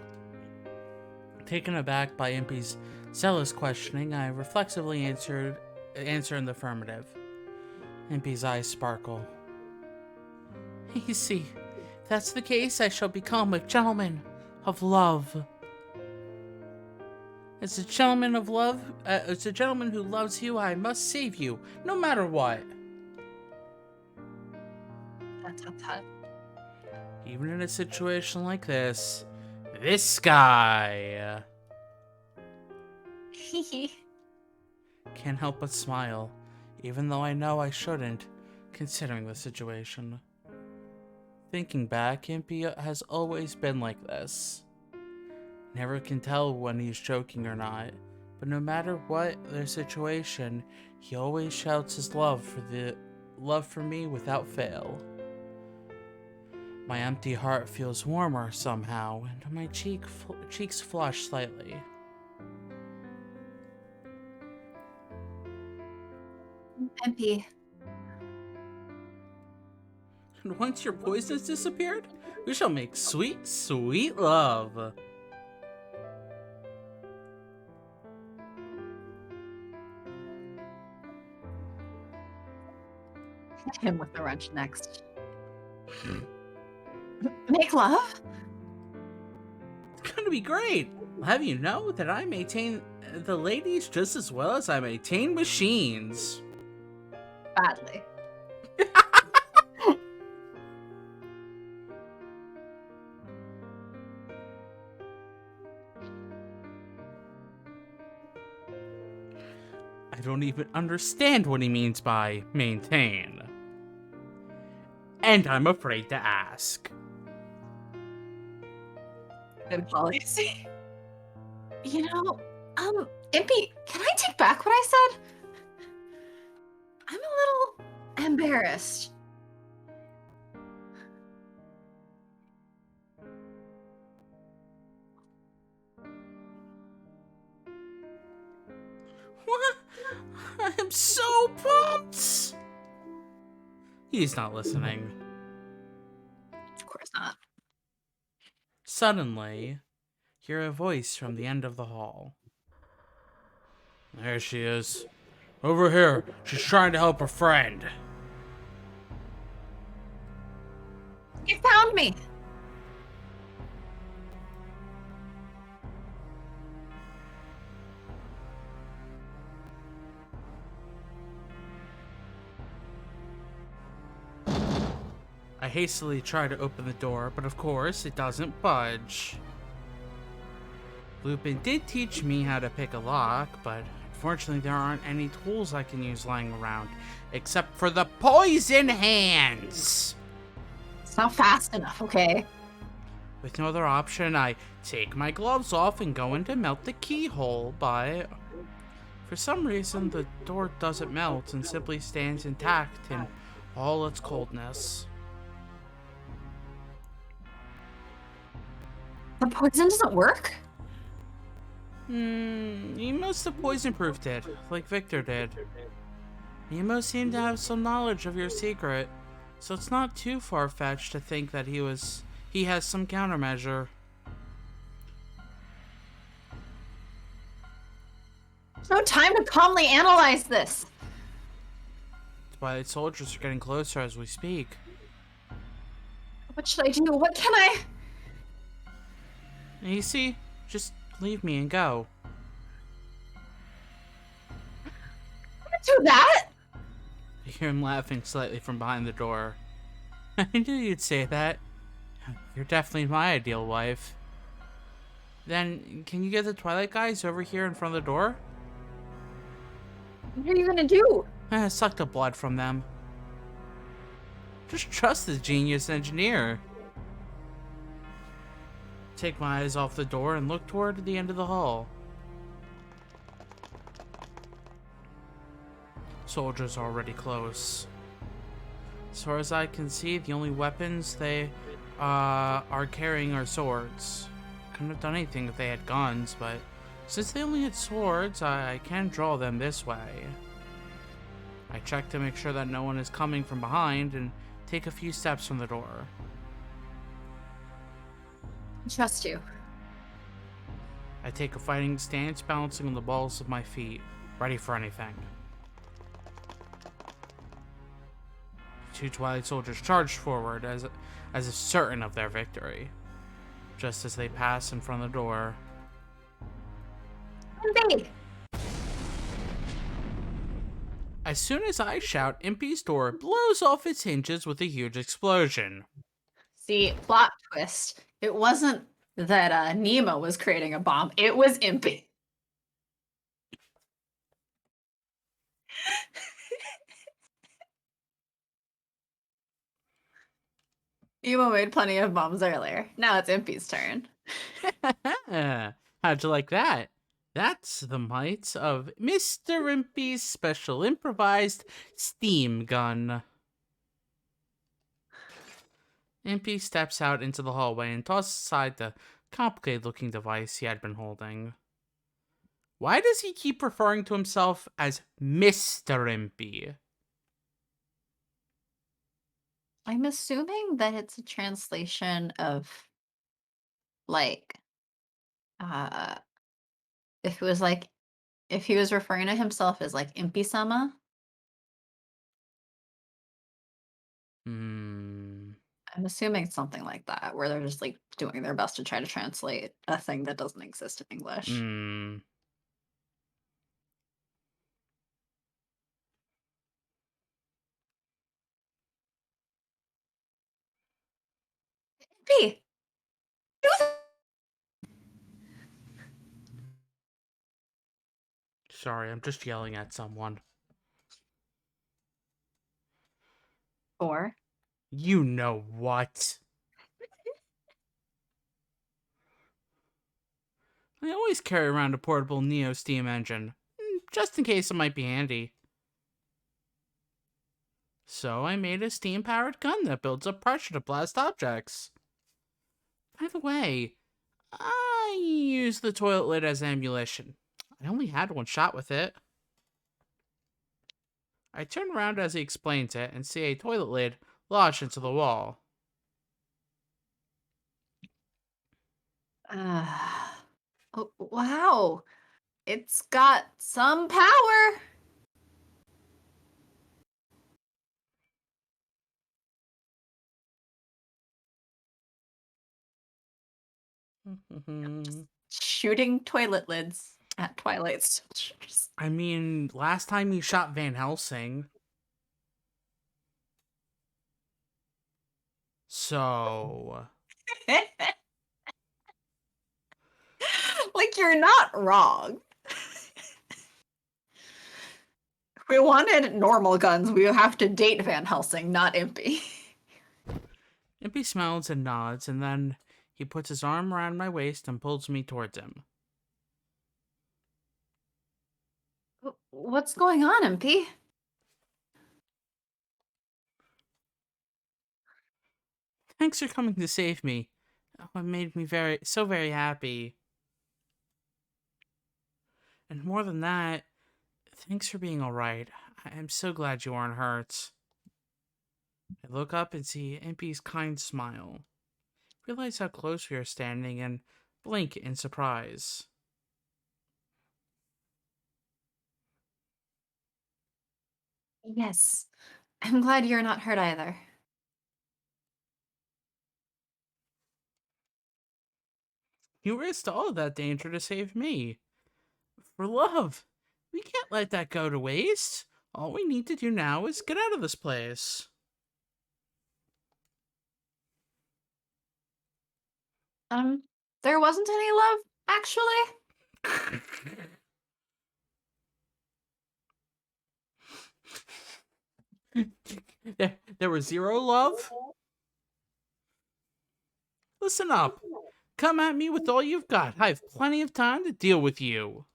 taken aback by Impey's zealous questioning, I reflexively answer in the affirmative. Impey's eyes sparkle. You see, if that's the case, I shall become a gentleman of love. As a gentleman of love, as a gentleman who loves you, I must save you, no matter what. Tut. Even in a situation like this guy can't help but smile, even though I know I shouldn't, considering the situation. Thinking back, Impey has always been like this. Never can tell when he's joking or not, but no matter what their situation, he always shouts his love for me without fail. My empty heart feels warmer somehow, and my cheeks flush slightly. Impey. And once your poison has disappeared, we shall make sweet, sweet love. Hit him with the wrench next. Make love? It's gonna be great. I'll have you know that I maintain the ladies just as well as I maintain machines. Badly. I don't even understand what he means by maintain. And I'm afraid to ask. Good policy. You know, Impey, can I take back what I said? I'm a little embarrassed. What? I'm so pumped! He's not listening. Of course not. Suddenly, hear a voice from the end of the hall. There she is. Over here. She's trying to help her friend. You found me. I hastily try to open the door, but of course, it doesn't budge. Lupin did teach me how to pick a lock, but unfortunately there aren't any tools I can use lying around, except for the poison hands! It's not fast enough, okay? With no other option, I take my gloves off and go in to melt the keyhole, but for some reason the door doesn't melt and simply stands intact in all its coldness. The poison doesn't work? You must have poison-proofed it, like Victor did. You must seem to have some knowledge of your secret, so it's not too far-fetched to think that he has some countermeasure. There's no time to calmly analyze this. Twilight soldiers are getting closer as we speak. What should I do? What can I... And you see, just leave me and go. do that? I hear him laughing slightly from behind the door. I knew you'd say that. You're definitely my ideal wife. Then, can you get the Twilight guys over here in front of the door? What are you gonna do? Suck the blood from them. Just trust the genius engineer. Take my eyes off the door and look toward the end of the hall. Soldiers are already close. As far as I can see, the only weapons they are carrying are swords. Couldn't have done anything if they had guns, but since they only had swords, I can draw them this way. I check to make sure that no one is coming from behind and take a few steps from the door. I trust you. I take a fighting stance, balancing on the balls of my feet, ready for anything. Two Twilight soldiers charge forward as if certain of their victory. Just as they pass in front of the door. Impey! As soon as I shout, Impey's door blows off its hinges with a huge explosion. See, plot twist. It wasn't that Nemo was creating a bomb. It was Impey. Nemo made plenty of bombs earlier. Now it's Impey's turn. How'd you like that? That's the might of Mr. Impey's special improvised steam gun. Impey steps out into the hallway and tosses aside the complicated-looking device he had been holding. Why does he keep referring to himself as Mr. Impey? I'm assuming that it's a translation of, like, if he was referring to himself as, like, Impey-sama. I'm assuming it's something like that, where they're just, like, doing their best to try to translate a thing that doesn't exist in English. Impey! Sorry, I'm just yelling at someone. Or You know what? I always carry around a portable Neo steam engine, just in case it might be handy. So I made a steam-powered gun that builds up pressure to blast objects. By the way, I used the toilet lid as ammunition. I only had one shot with it. I turn around as he explains it and see a toilet lid lodged into the wall. oh, wow. It's got some power. Shooting toilet lids at Twilight soldiers. I mean, last time you shot Van Helsing. So... Like, you're not wrong. If we wanted normal guns, we would have to date Van Helsing, not Impey. Impey smiles and nods, and then he puts his arm around my waist and pulls me towards him. What's going on, Impey? Thanks for coming to save me. Oh, it made me so very happy. And more than that, thanks for being alright. I'm so glad you aren't hurt. I look up and see Impey's kind smile. Realize how close we are standing and blink in surprise. Yes. I'm glad you're not hurt either. You risked all of that danger to save me. For love, we can't let that go to waste. All we need to do now is get out of this place. There wasn't any love actually. There was zero love? Listen up. Come at me with all you've got. I have plenty of time to deal with you.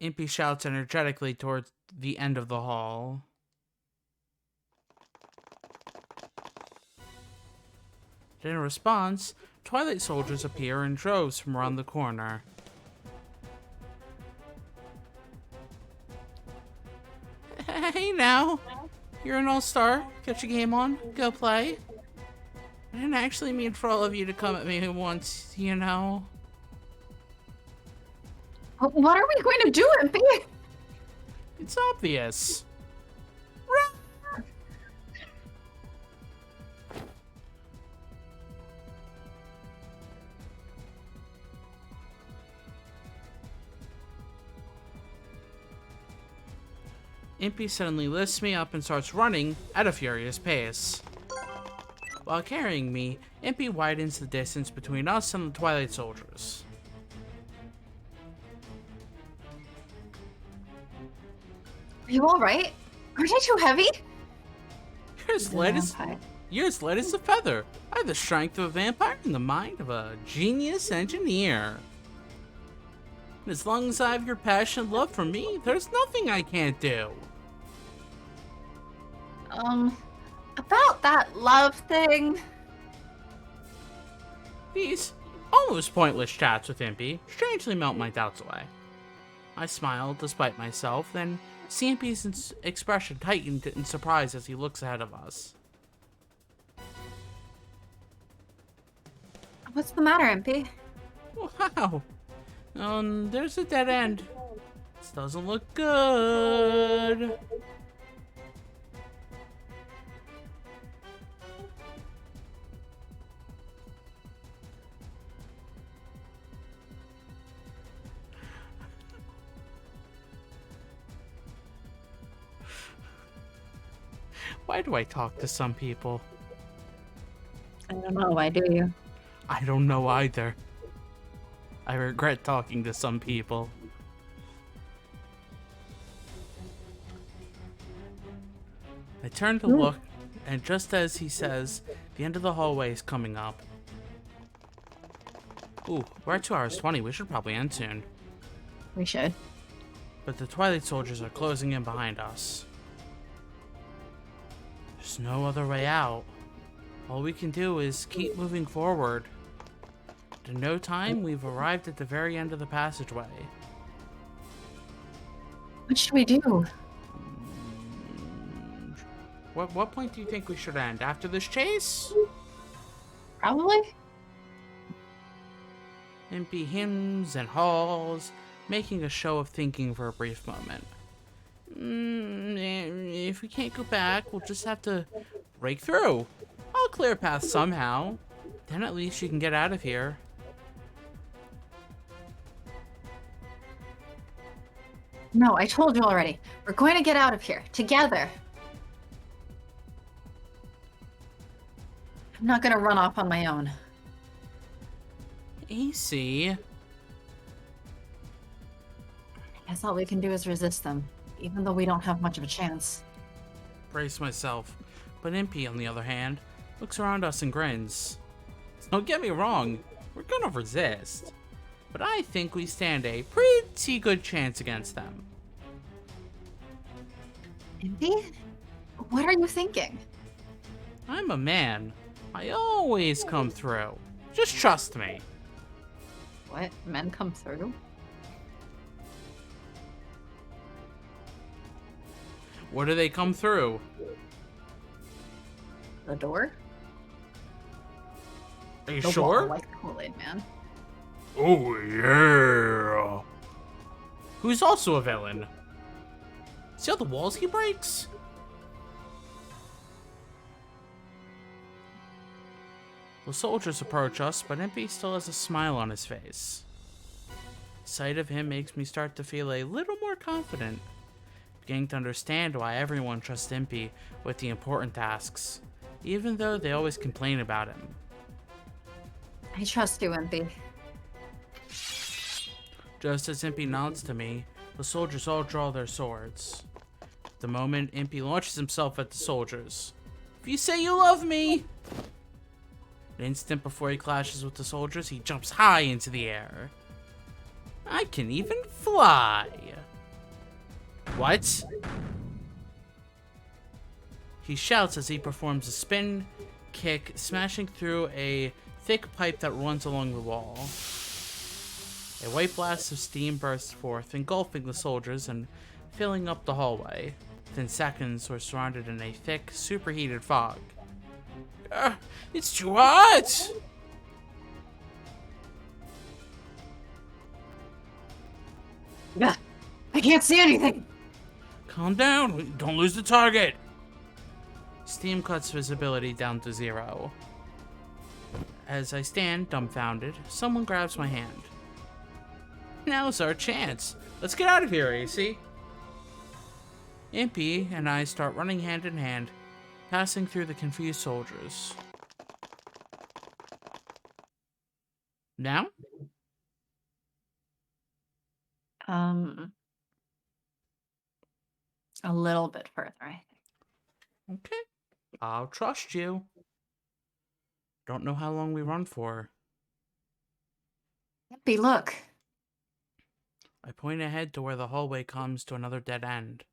Impey shouts energetically towards the end of the hall. In response, Twilight soldiers appear in droves from around the corner. Hey now, you're an all-star. Get your game on. Go play. I didn't actually mean for all of you to come at me once, you know. What are we going to do, Impey? It's obvious. Impey suddenly lifts me up and starts running at a furious pace. While carrying me, Impey widens the distance between us and the Twilight soldiers. Are you alright? Aren't I too heavy? You're as light as a feather. I have the strength of a vampire and the mind of a genius engineer. And as long as I have your passion and love for me, there's nothing I can't do. About that love thing. These almost pointless chats with Impey strangely melt my doubts away. I smile despite myself, then see Impey's expression tightened in surprise as he looks ahead of us. What's the matter, Impey? Wow. There's a dead end. This doesn't look good. Why do I talk to some people? I don't know, why do you? I don't know either. I regret talking to some people. I turn to look, and just as he says, the end of the hallway is coming up. Ooh, we're at 2 hours 20. We should probably end soon. We should. But the Twilight soldiers are closing in behind us. There's no other way out. All we can do is keep moving forward. In no time, we've arrived at the very end of the passageway. What should we do? What point do you think we should end? After this chase? Probably? Impey hymns and hauls, making a show of thinking for a brief moment. If we can't go back, we'll just have to break through. I'll clear a path somehow. Then at least you can get out of here. No, I told you already. We're going to get out of here. Together. I'm not going to run off on my own. AC. I guess all we can do is resist them, even though we don't have much of a chance. Brace myself. But Impey, on the other hand, looks around us and grins. Don't get me wrong, we're gonna resist. But I think we stand a pretty good chance against them. Impey? What are you thinking? I'm a man. I always come through. Just trust me. What? Men come through? What do they come through? The door? Are you The sure? wall, like the Kool-Aid man. Oh yeah. Who's also a villain? See all the walls he breaks? The soldiers approach us, but Impey still has a smile on his face. Sight of him makes me start to feel a little more confident, beginning to understand why everyone trusts Impey with the important tasks, even though they always complain about him. I trust you, Impey. Just as Impey nods to me, the soldiers all draw their swords. The moment Impey launches himself at the soldiers. If you say you love me! An instant before he clashes with the soldiers, he jumps high into the air. I can even fly. What? He shouts as he performs a spin kick, smashing through a thick pipe that runs along the wall. A white blast of steam bursts forth, engulfing the soldiers and filling up the hallway. Within seconds, we're surrounded in a thick, superheated fog. It's too hot! Yeah, I can't see anything. Calm down, don't lose the target. Steam cuts visibility down to 0. As I stand dumbfounded, someone grabs my hand. Now's our chance. Let's get out of here, AC. Impey and I start running hand in hand, passing through the confused soldiers. Now? A little bit further, I think. Okay. I'll trust you. Don't know how long we run for. Impey, look. I point ahead to where the hallway comes to another dead end.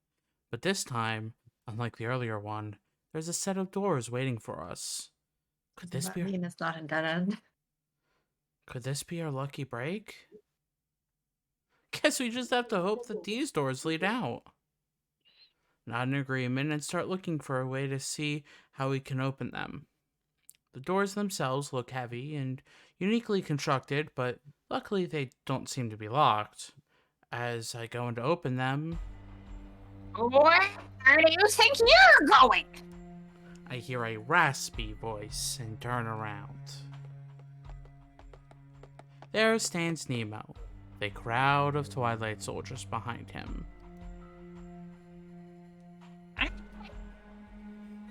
But this time, unlike the earlier one, there's a set of doors waiting for us. Could this be? mean it's not a dead end? Could this be our lucky break? Guess we just have to hope that these doors lead out. Nod in agreement and start looking for a way to see how we can open them. The doors themselves look heavy and uniquely constructed, but luckily they don't seem to be locked. As I go in to open them, Where do you think you're going? I hear a raspy voice and turn around. There stands Nemo, the crowd of Twilight soldiers behind him.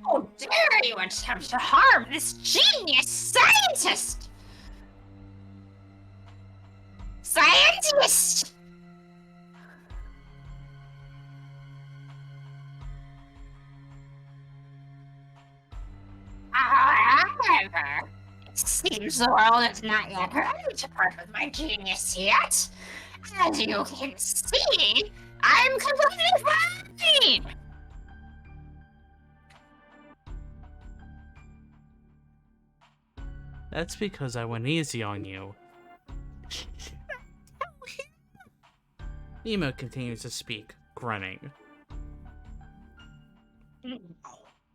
How dare you attempt to harm this genius scientist? Scientist! However, it seems the world is not yet ready to part with my genius yet. As you can see, I'm completely fine. That's because I went easy on you. Nemo continues to speak, grinning.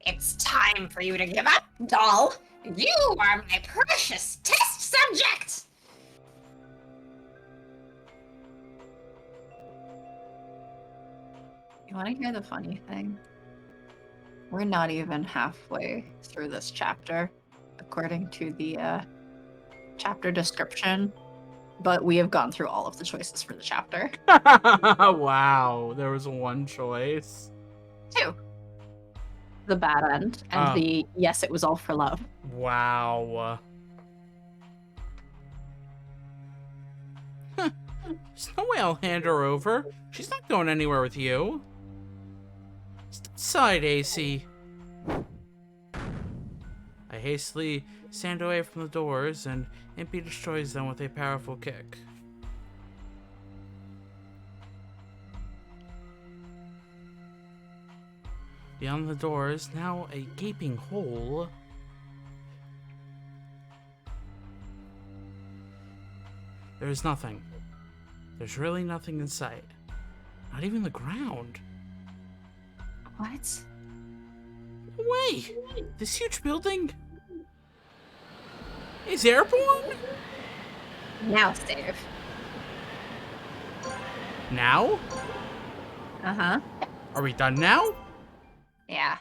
It's time for you to give up, doll. You are my precious test subject. You want to hear the funny thing? We're not even halfway through this chapter, according to the chapter description, but we have gone through all of the choices for the chapter. Wow, there was one choice. 2. The bad end, and the yes, it was all for love. Wow. There's no way I'll hand her over. She's not going anywhere with you. Step aside, AC. I hastily stand away from the doors, and Impey destroys them with a powerful kick. Beyond the doors, now a gaping hole. There's nothing. There's really nothing in sight. Not even the ground. What? No way! This huge building is airborne? Now save. Now? Uh-huh. Are we done now? Yeah.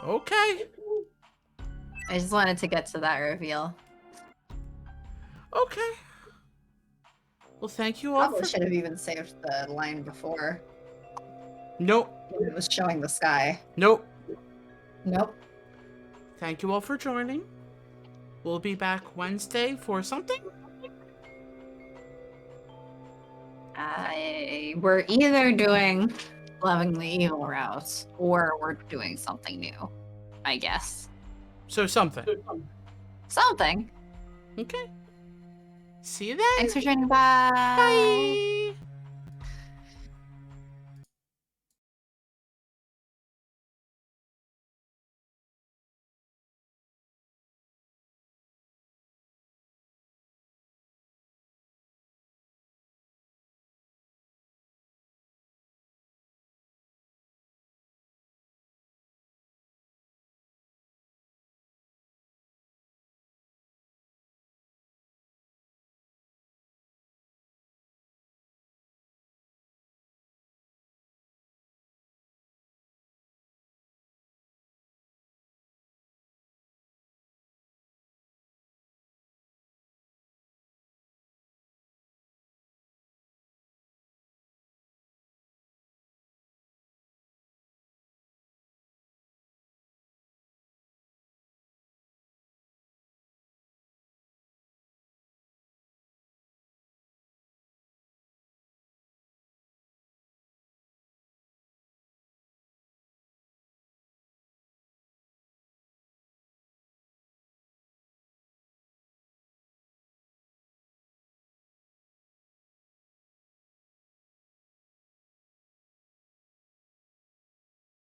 Okay. I just wanted to get to that reveal. Okay. Well, thank you all Probably for... should have even saved the line before. Nope. When it was showing the sky. Nope. Nope. Thank you all for joining. we'll be back Wednesday for something. We're either doing Loving the Evil route or we're doing something new, I guess. So something. Something. Okay. See you then. Thanks for joining. Bye. Bye.